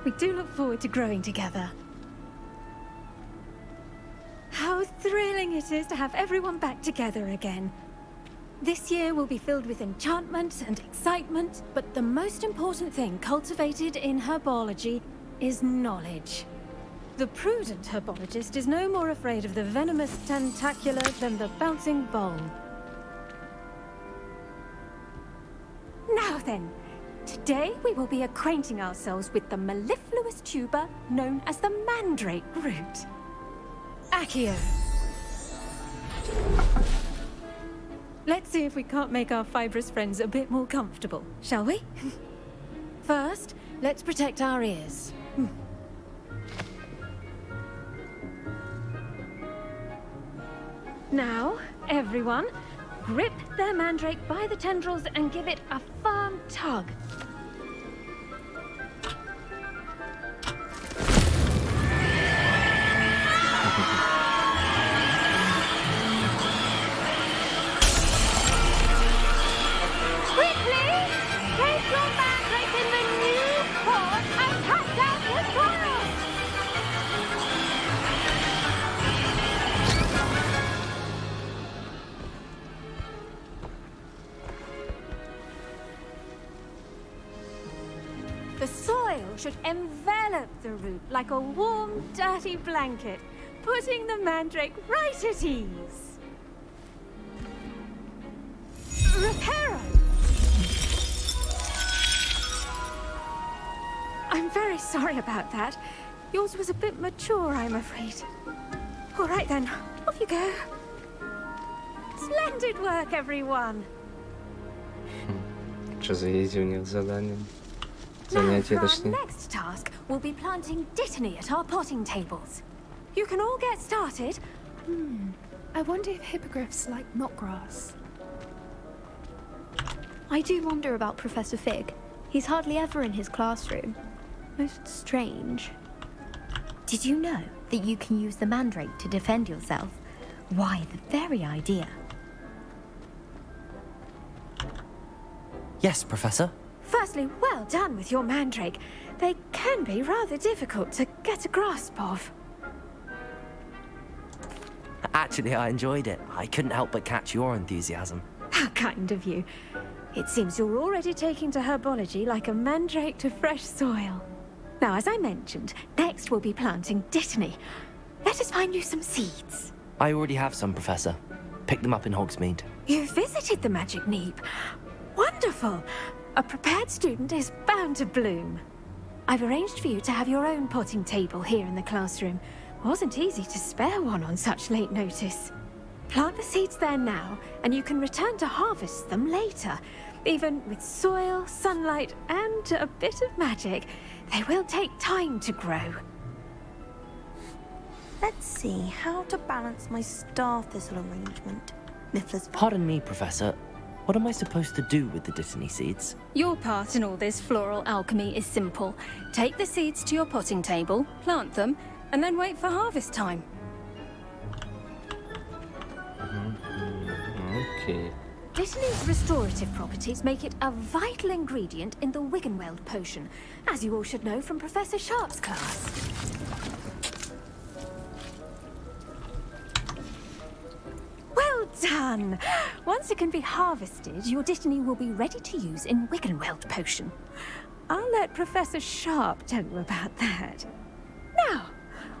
We do look forward to growing together. How thrilling it is to have everyone back together again. This year will be filled with enchantment and excitement, but the most important thing cultivated in herbology is knowledge. The prudent herbologist is no more afraid of the venomous tentacula than the bouncing bowl. Now then, today we will be acquainting ourselves with the mellifluous tuber known as the mandrake root. Accio. Let's see if we can't make our fibrous friends a bit more comfortable, shall we? First, let's protect our ears. Now, everyone, grip their mandrake by the tendrils and give it a firm tug. The soil should envelop the root like a warm, dirty blanket, putting the mandrake right at ease. Reparo! I'm very sorry about that. Yours was a bit mature, I'm afraid. All right then, off you go. Splendid work, everyone. Что за easy у них задание? Now for our next task, we'll be planting dittany at our potting tables. You can all get started. I wonder if hippogriffs like knotgrass. I do wonder about Professor Fig. He's hardly ever in his classroom. Most strange. Did you know that you can use the mandrake to defend yourself? Why, the very idea. Yes, Professor. Firstly, well done with your mandrake. They can be rather difficult to get a grasp of. Actually, I enjoyed it. I couldn't help but catch your enthusiasm. How kind of you. It seems you're already taking to herbology like a mandrake to fresh soil. Now, as I mentioned, next we'll be planting dittany. Let us find you some seeds. I already have some, Professor. Picked them up in Hogsmeade. You visited the Magic Neep. Wonderful. A prepared student is bound to bloom. I've arranged for you to have your own potting table here in the classroom. Wasn't easy to spare one on such late notice. Plant the seeds there now, and you can return to harvest them later. Even with soil, sunlight, and a bit of magic, They will take time to grow. Let's see how to balance my star thistle arrangement. Niffler's. Pardon me, Professor. What am I supposed to do with the Dittany seeds? Your part in all this floral alchemy is simple. Take the seeds to your potting table, plant them, and then wait for harvest time. Okay. Dittany's restorative properties make it a vital ingredient in the Wiggenweld potion, as you all should know from Professor Sharp's class. Well done! Once it can be harvested, your Dittany will be ready to use in Wiggenweld potion. I'll let Professor Sharp tell you about that. Now,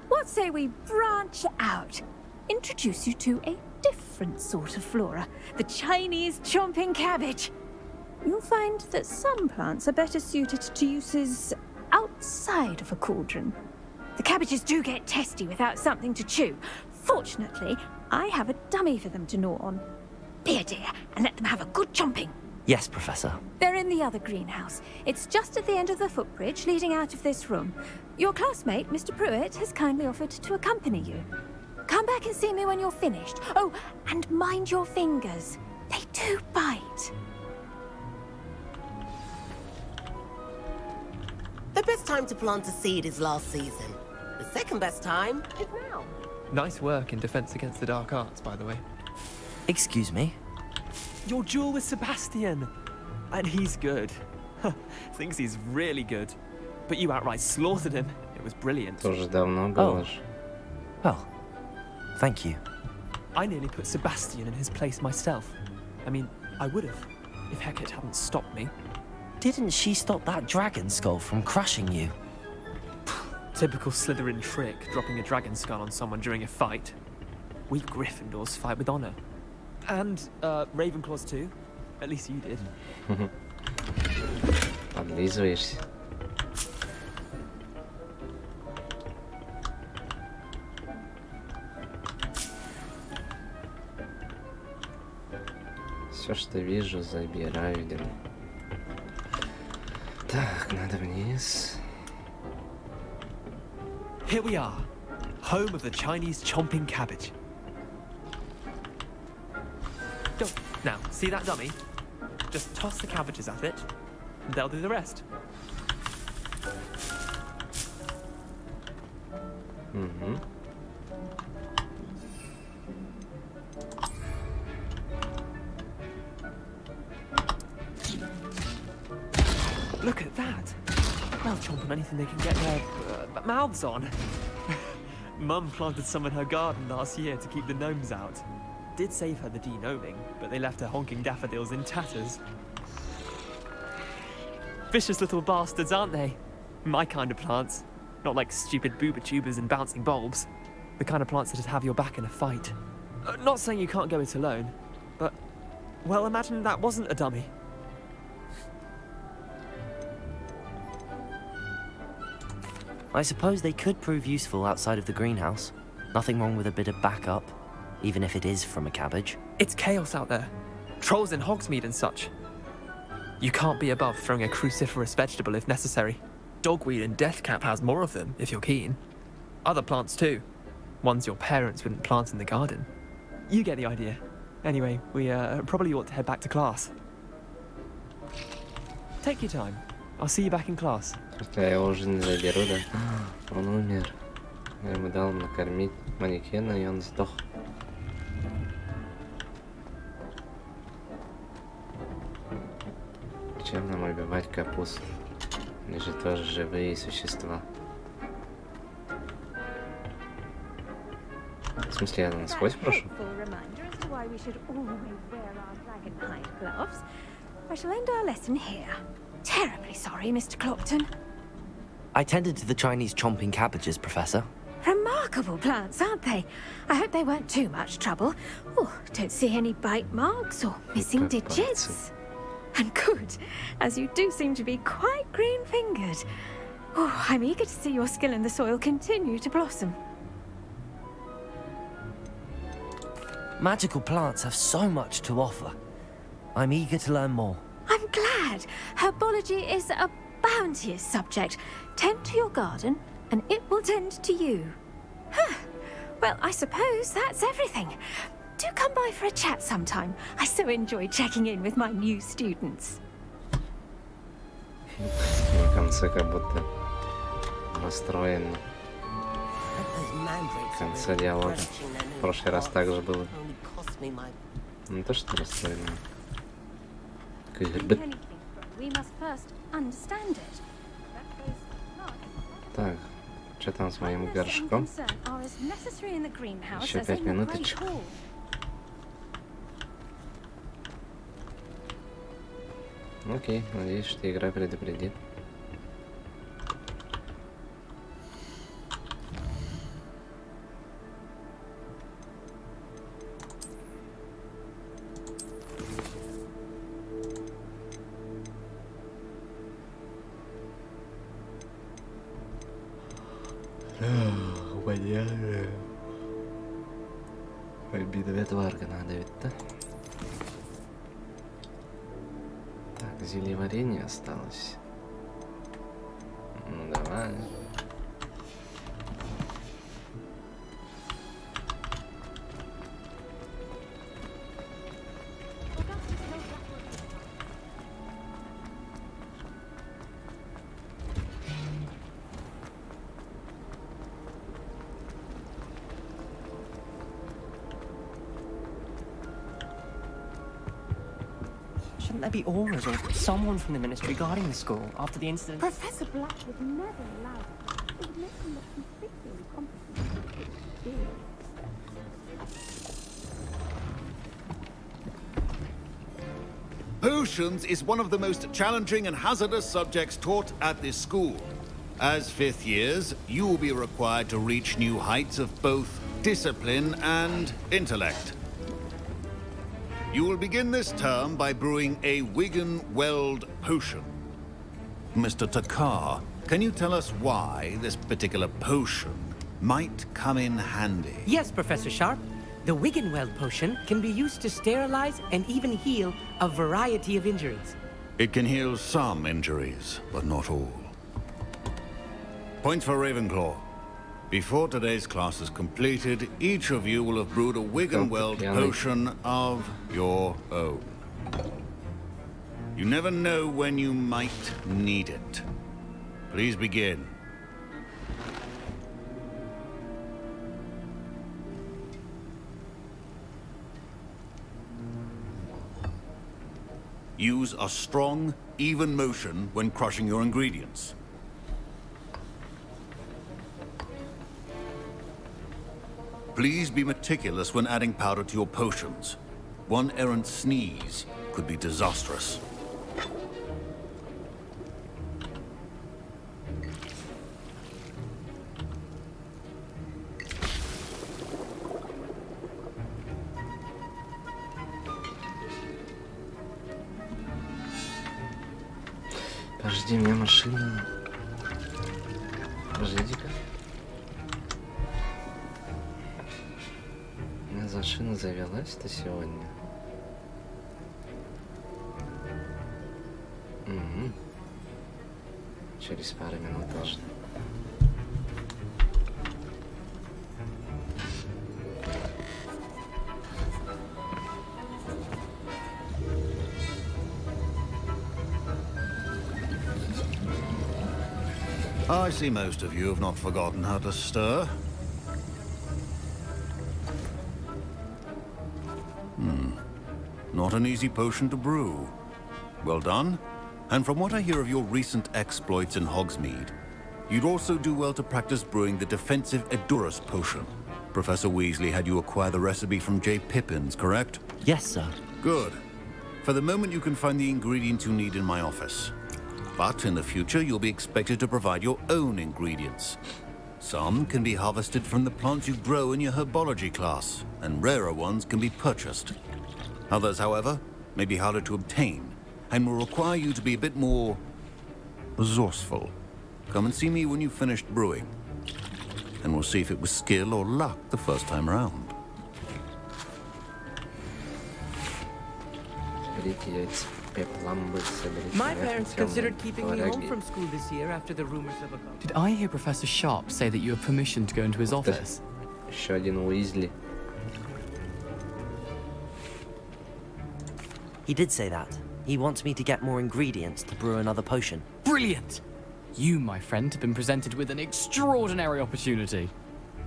what say we branch out? Introduce you to a different sort of flora, the Chinese chomping cabbage. You'll find that some plants are better suited to uses outside of a cauldron. The cabbages do get testy without something to chew. Fortunately, I have a dummy for them to gnaw on. Be a dear and let them have a good chomping. Yes, Professor. They're in the other greenhouse. It's just at the end of the footbridge leading out of this room. Your classmate, Mr. Pruitt, has kindly offered to accompany you. Come back and see me when you're finished. Oh, and mind your fingers. They do bite. The best time to plant a seed is last season. The second best time is now. Nice work in Defense Against the Dark Arts, by the way. Excuse me? Your duel with Sebastian! And he's good. Thinks he's really good. But you outright slaughtered him. It was brilliant. Тоже давно было. Well, thank you. I nearly put Sebastian in his place myself. I mean, I would have, if Hecate hadn't stopped me. Didn't she stop that dragon skull from crushing you? Typical Slytherin trick, dropping a dragon skull on someone during a fight. We Gryffindors fight with honor. And, Ravenclaws too. At least you did. Подлизываешься. Все, что вижу, забираю. Так, надо вниз. Here we are, home of the Chinese chomping cabbage. Go. Now, see that dummy? Just toss the cabbages at it, and they'll do the rest. Mm-hmm. Look at that! They'll chomp on anything they can get their mouths on. Mum planted some in her garden last year to keep the gnomes out. Did save her the de-gnoming, but they left her honking daffodils in tatters. Vicious little bastards, aren't they? My kind of plants. Not like stupid booba tubers and bouncing bulbs. The kind of plants that'd have your back in a fight. Not saying you can't go it alone, but... well, imagine that wasn't a dummy. I suppose they could prove useful outside of the greenhouse. Nothing wrong with a bit of backup, even if it is from a cabbage. It's chaos out there. Trolls in Hogsmeade and such. You can't be above throwing a cruciferous vegetable if necessary. Dogweed and deathcap has more of them, if you're keen. Other plants too. Ones your parents wouldn't plant in the garden. You get the idea. Anyway, we probably ought to head back to class. Take your time. I'll see you back in class. Я его уже не заберу, да? Он умер. Я ему дал накормить манекена, и он сдох. Зачем нам убивать капусту? Они же тоже живые существа. В смысле, я насквозь прошу? I shall end our lesson here. Terribly sorry, Mr. Clopton. I tended to the Chinese chomping cabbages, Professor. Remarkable plants, aren't they? I hope they weren't too much trouble. Oh, don't see any bite marks or missing digits. And good, as you do seem to be quite green-fingered. Oh, I'm eager to see your skill in the soil continue to blossom. Magical plants have so much to offer. I'm eager to learn more. I'm glad. Herbology is a bounteous subject. Tend to your garden, and it will tend to you. Huh. Well, I suppose that's everything. Do come by for a chat sometime. I so enjoy checking in with my new students. В конце как будто расстроен. В конце диалога. В прошлый раз также было. Не то, что расстроен. Так, что там с моим горшком? Еще 5 минуточек. Окей, надеюсь, что игра предупредит. Понятно. Обидовая тварка надо ведь-то. Так, зелье варенье осталось. Ну давай. Shouldn't there be auras or someone from the ministry guarding the school after the incident? Professor Black would never allow it. It would make him look completely incompetent. Potions is one of the most challenging and hazardous subjects taught at this school. As fifth years, you will be required to reach new heights of both discipline and intellect. You will begin this term by brewing a Wigan-Weld potion. Mr. Takar, can you tell us why this particular potion might come in handy? Yes, Professor Sharp. The Wigan-Weld potion can be used to sterilize and even heal a variety of injuries. It can heal some injuries, but not all. Points for Ravenclaw. Before today's class is completed, each of you will have brewed a Wigan-Weld potion of your own. You never know when you might need it. Please begin. Use a strong, even motion when crushing your ingredients. Please be meticulous when adding powder to your potions. One errant sneeze could be disastrous. Подожди, у меня машина. Подождите-ка. У меня машина завелась-то сегодня. Угу. Через пару минут должна. I see most of you have not forgotten how to stir. Not an easy potion to brew. Well done. And from what I hear of your recent exploits in Hogsmeade, you'd also do well to practice brewing the defensive Edurus potion. Professor Weasley had you acquire the recipe from J. Pippins, correct? Yes, sir. Good. For the moment, you can find the ingredients you need in my office. But in the future, you'll be expected to provide your own ingredients. Some can be harvested from the plants you grow in your herbology class, and rarer ones can be purchased. Others, however, may be harder to obtain, and will require you to be a bit more resourceful. Come and see me when you've finished brewing, and we'll see if it was skill or luck the first time around. Берите яйца My parents considered keeping me home from school this year after the rumors of a... Did I hear Professor Sharp say that you have permission to go into his office? Еще один Уизли. He did say that. He wants me to get more ingredients to brew another potion. Brilliant! You, my friend, have been presented with an extraordinary opportunity.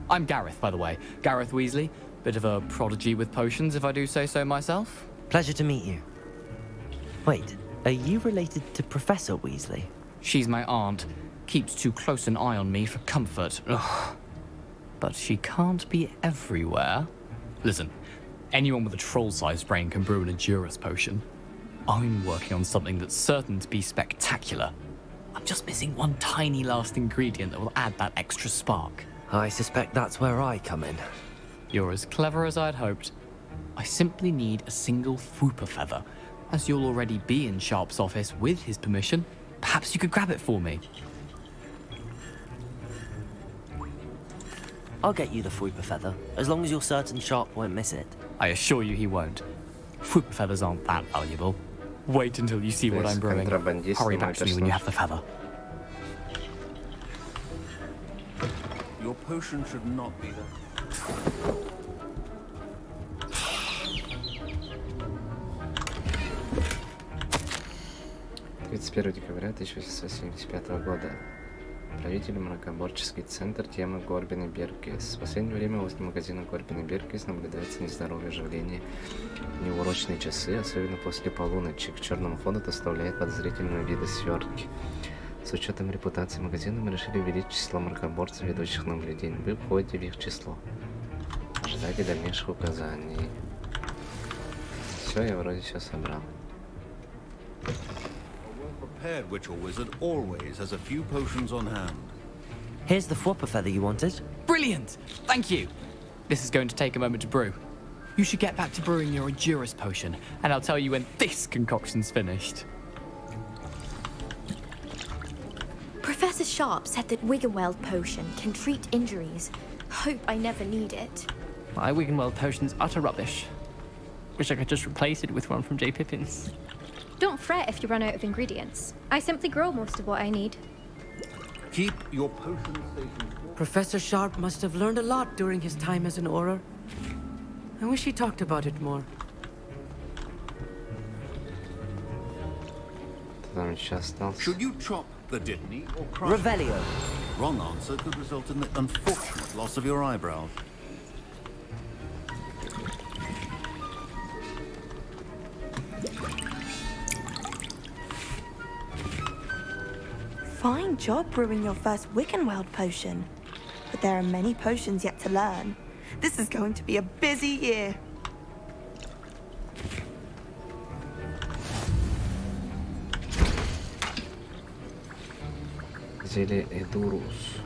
I'm Gareth, by the way. Gareth Weasley. Bit of a prodigy with potions, if I do say so myself. Pleasure to meet you. Wait, are you related to Professor Weasley? She's my aunt. Keeps too close an eye on me for comfort. Ugh. But she can't be everywhere. Listen, anyone with a troll-sized brain can brew an Endurus potion. I'm working on something that's certain to be spectacular. I'm just missing one tiny last ingredient that will add that extra spark. I suspect that's where I come in. You're as clever as I'd hoped. I simply need a single Fwooper feather. As you'll already be in Sharp's office with his permission, perhaps you could grab it for me. I'll get you the Fwooper feather, as long as you're certain Sharp won't miss it. I assure you he won't. Fwooper feathers aren't that valuable. Wait until you see what I'm brewing. Hurry back to me when you have the feather. Your potion should not be there. Декабря 1875 года. Правитель мракоборческий центр тема Горбин и Беркес. В последнее время возле магазина Горбин и Беркес наблюдается нездоровое оживление. Неурочные часы, особенно после полуночи. К черному фону доставляет подозрительного вида свертки. С учетом репутации магазина мы решили увеличить число мракоборцев, ведущих наблюдений. Вы входите в их число. Ожидайте дальнейших указаний. Все, я вроде все собрал. Prepared witch or wizard always has a few potions on hand. Here's the Fwooper feather you wanted. Brilliant! Thank you! This is going to take a moment to brew. You should get back to brewing your Endurus potion, and I'll tell you when this concoction's finished. Professor Sharp said that Wiggenweld potion can treat injuries. Hope I never need it. My Wiggenweld potion's utter rubbish. Wish I could just replace it with one from J. Pippin's. Don't fret if you run out of ingredients. I simply grow most of what I need. Keep your potion stations. Professor Sharp must have learned a lot during his time as an Auror. I wish he talked about it more. Should you chop the Dittany or crush Revelio. Wrong answer could result in the unfortunate loss of your eyebrow. Fine job brewing your first Wiggenweld potion. But there are many potions yet to learn. This is going to be a busy year. Зелье Эдурус.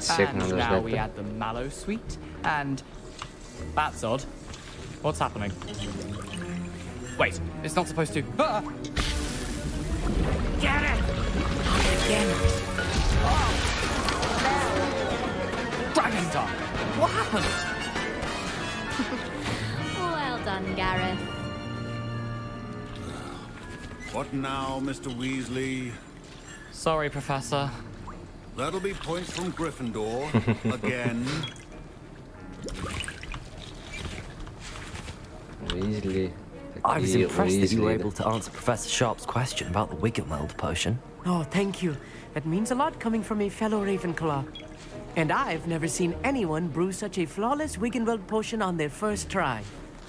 And now we add the mallow sweet, and that's odd. What's happening? Wait, it's not supposed to. Ah! Get it! Again. Oh. Dragon tongue! What happened? Well done, Gareth. What now, Mr. Weasley? Sorry, Professor. That'll be points from Gryffindor. Again. Weasley. I was impressed that you were able to answer Professor Sharp's question about the Wiggenweld potion. Oh, thank you. That means a lot coming from a fellow Ravenclaw. And I've never seen anyone brew such a flawless Wiggenweld potion on their first try.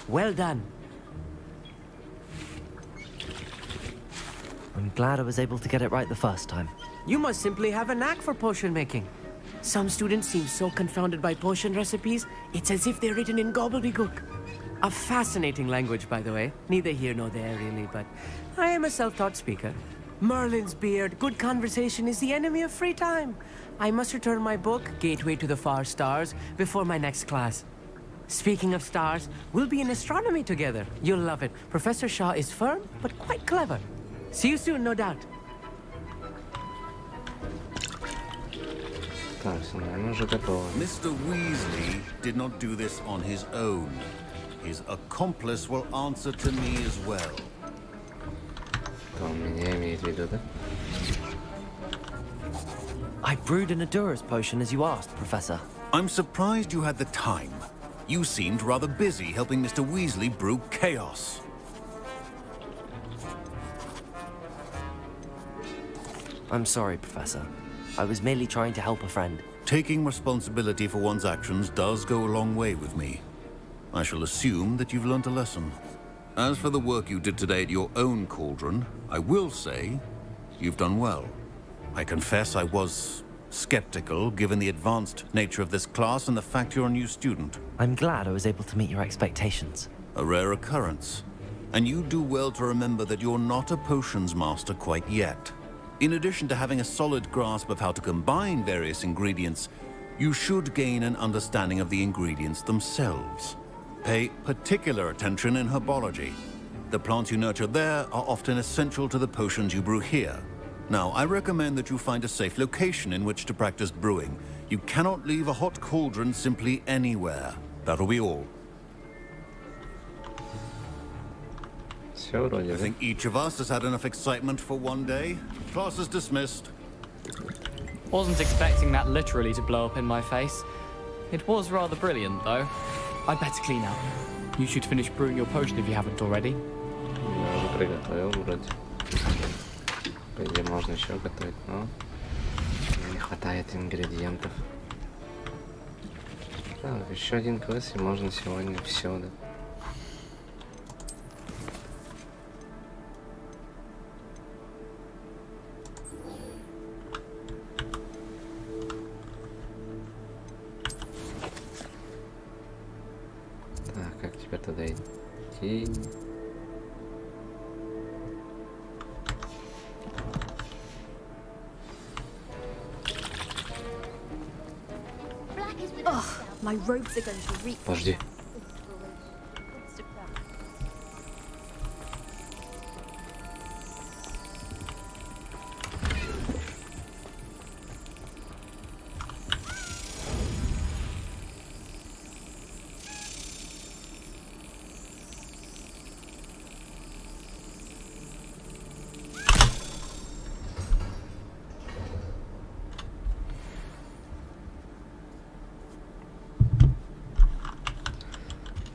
Well done. I'm glad I was able to get it right the first time. You must simply have a knack for potion making. Some students seem so confounded by potion recipes, it's as if they're written in gobbledygook. A fascinating language, by the way. Neither here nor there, really, but I am a self-taught speaker. Merlin's beard, good conversation is the enemy of free time. I must return my book, Gateway to the Far Stars, before my next class. Speaking of stars, we'll be in astronomy together. You'll love it. Professor Shaw is firm, but quite clever. See you soon, no doubt. Так, все, наверное, уже готово. Mr. Weasley did not do this on his own. His accomplice will answer to me as well. То он меня имеет в виду, да? I brewed an Adura's potion as you asked, Professor. I'm surprised you had the time. You seemed rather busy helping Mr. Weasley brew chaos. I'm sorry, Professor. I was merely trying to help a friend. Taking responsibility for one's actions does go a long way with me. I shall assume that you've learnt a lesson. As for the work you did today at your own cauldron, I will say you've done well. I confess I was skeptical, given the advanced nature of this class and the fact you're a new student. I'm glad I was able to meet your expectations. A rare occurrence. And you do well to remember that you're not a potions master quite yet. In addition to having a solid grasp of how to combine various ingredients, you should gain an understanding of the ingredients themselves. Pay particular attention in herbology. The plants you nurture there are often essential to the potions you brew here. Now, I recommend that you find a safe location in which to practice brewing. You cannot leave a hot cauldron simply anywhere. That'll be all. I think each of us has had enough excitement for one day. Class is dismissed. Wasn't expecting that literally to blow up in my face. It was rather brilliant, though. I'd better clean up. You should finish brewing your potion if you haven't already. Я уже приготовил вроде. По идее, можно еще готовить, но не хватает ингредиентов. Так, еще один квест, и можно сегодня все, да. Так, как теперь туда идти? My robes are going to reach. Подожди.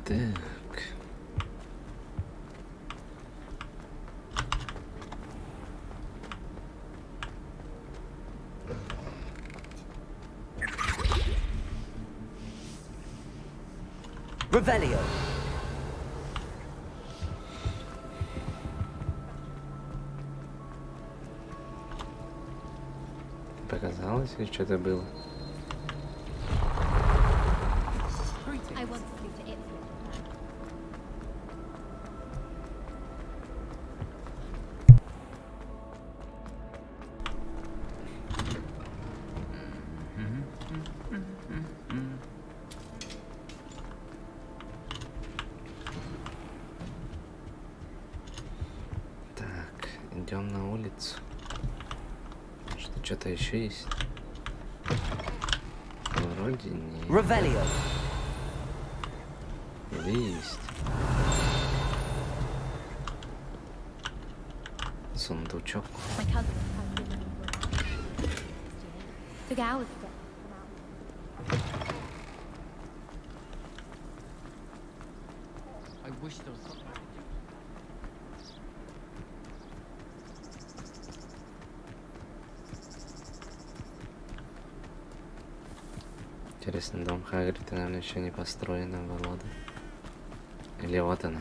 Так. Revelio. Показалось или что-то было? I want to speak to it. Так, идем на улицу. Что-то еще есть? Вроде нет. Revelio. Есть. Сундучок. My cousin has been running for took hours to get them out. I wish there was something I could do. Интересно, дом Хагрида, наверное, еще не построена была, да? Или вот она?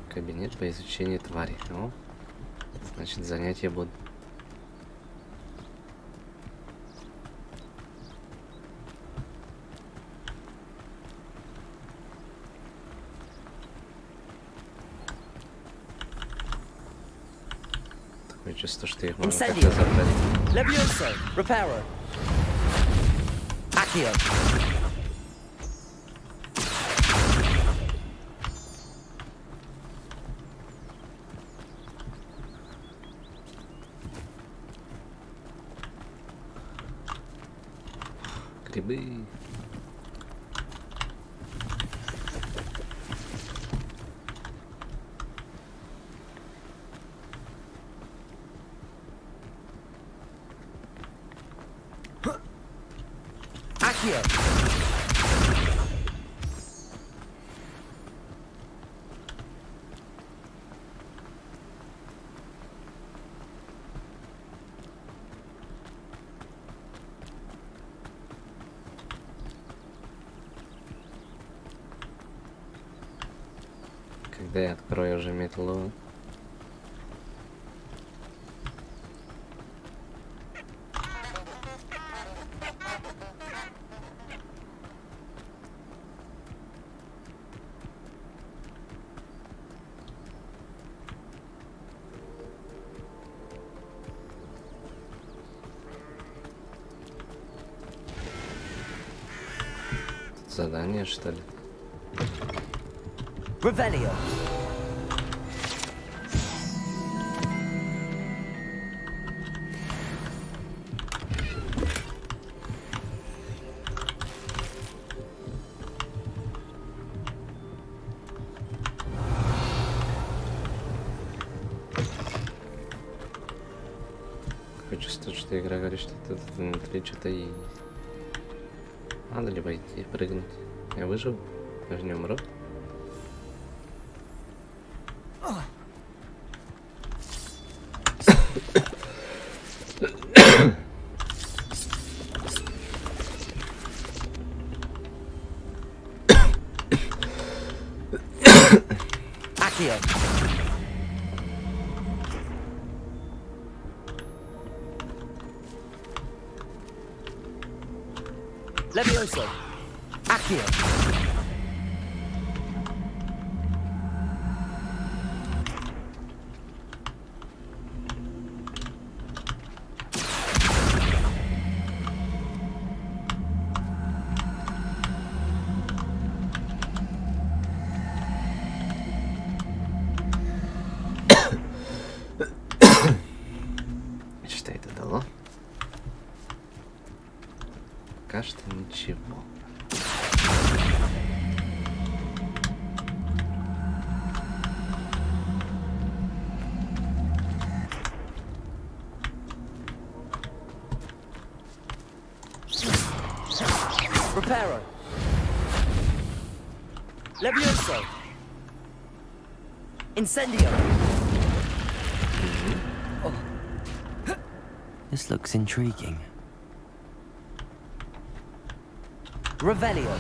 Кабинет по изучению тварей. О, значит, занятия будут. Такое чувство, что их можно как-то забрать. Levioso. Reparo. Accio. Грибы. Accio! Когда я открою уже метлу. Задание, что ли? Revelio. Такое чувство, что игра говорит, что тут внутри что-то и... Надо ли войти, прыгнуть? Я выживу? Я же не умру. Accio. Levioso. Accio. Что это дало? Пока что ничего. Reparo. Levioso. Incendio. This looks intriguing. Revelio.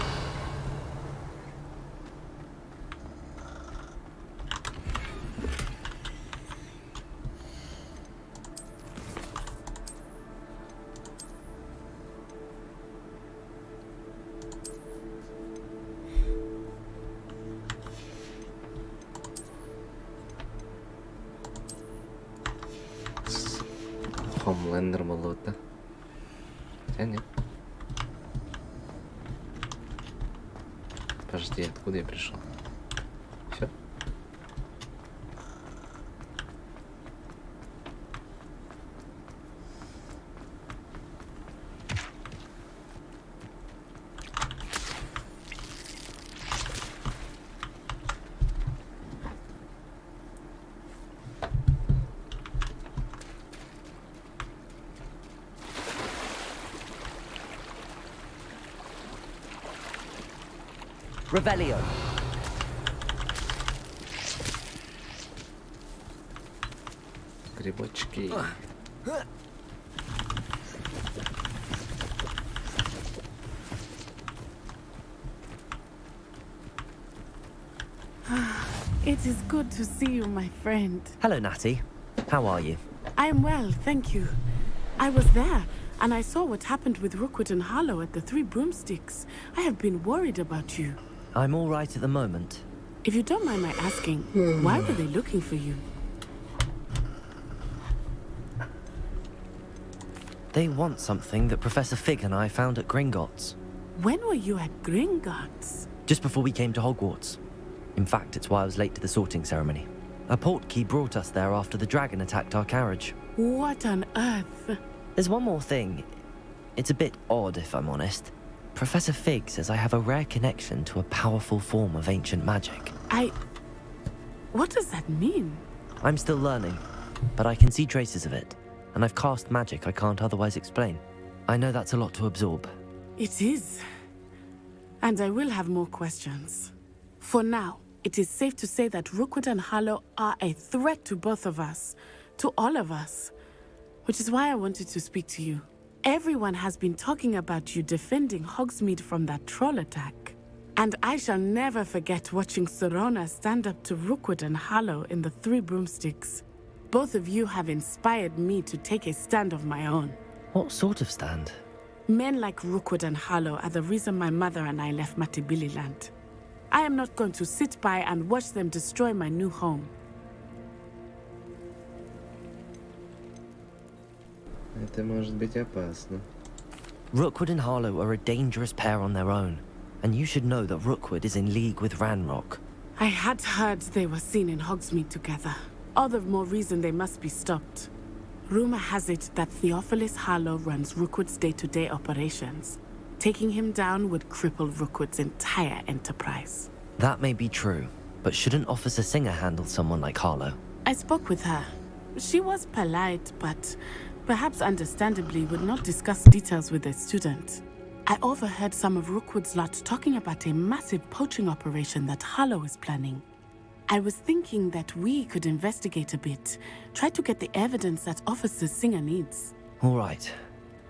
Хомлендер болото. Хотя нет. Подожди, откуда я пришел? Все. Revelio. Грибочки. It is good to see you, my friend. Hello, Natty. How are you? I am well, thank you. I was there, and I saw what happened with Rookwood and Harlow at the Three Broomsticks. I have been worried about you. I'm all right at the moment. If you don't mind my asking, why were they looking for you? They want something that Professor Fig and I found at Gringotts. When were you at Gringotts? Just before we came to Hogwarts. In fact, it's why I was late to the sorting ceremony. A portkey brought us there after the dragon attacked our carriage. What on earth? There's one more thing. It's a bit odd, if I'm honest. Professor Fig says I have a rare connection to a powerful form of ancient magic. What does that mean? I'm still learning, but I can see traces of it, and I've cast magic I can't otherwise explain. I know that's a lot to absorb. It is. And I will have more questions. For now, it is safe to say that Rookwood and Harlow are a threat to both of us, to all of us, which is why I wanted to speak to you. Everyone has been talking about you defending Hogsmeade from that troll attack. And I shall never forget watching Serona stand up to Rookwood and Harlow in the Three Broomsticks. Both of you have inspired me to take a stand of my own. What sort of stand? Men like Rookwood and Harlow are the reason my mother and I left Matabeleland. I am not going to sit by and watch them destroy my new home. Это может быть опасно. Rookwood and Harlow are a dangerous pair on their own, and you should know that Rookwood is in league with Ranrock. I had heard they were seen in Hogsmeade together. All the more reason they must be stopped. Rumor has it that Theophilus Harlow runs Rookwood's day-to-day operations. Taking him down would cripple Rookwood's entire enterprise. That may be true, but shouldn't Officer Singer handle someone like Harlow? I spoke with her. She was polite, but perhaps understandably would not discuss details with a student. I overheard some of Rookwood's lot talking about a massive poaching operation that Harlow is planning. I was thinking that we could investigate a bit, try to get the evidence that Officer Singer needs. All right,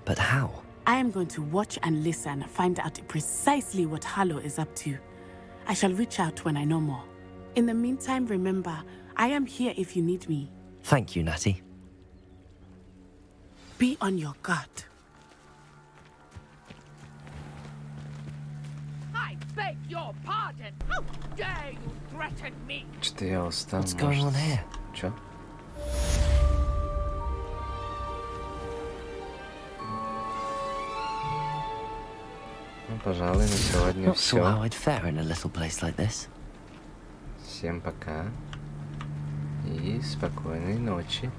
but how? I am going to watch and listen, find out precisely what Harlow is up to. I shall reach out when I know more. In the meantime, remember, I am here if you need me. Thank you, Natty. Be on your guard. I beg your pardon. How dare you threaten me? Что-то я устал. What's going on here? Чё? Ну, пожалуй, на сегодня Not все. sure how I'd fare in a little place like this. Всем пока и спокойной ночи.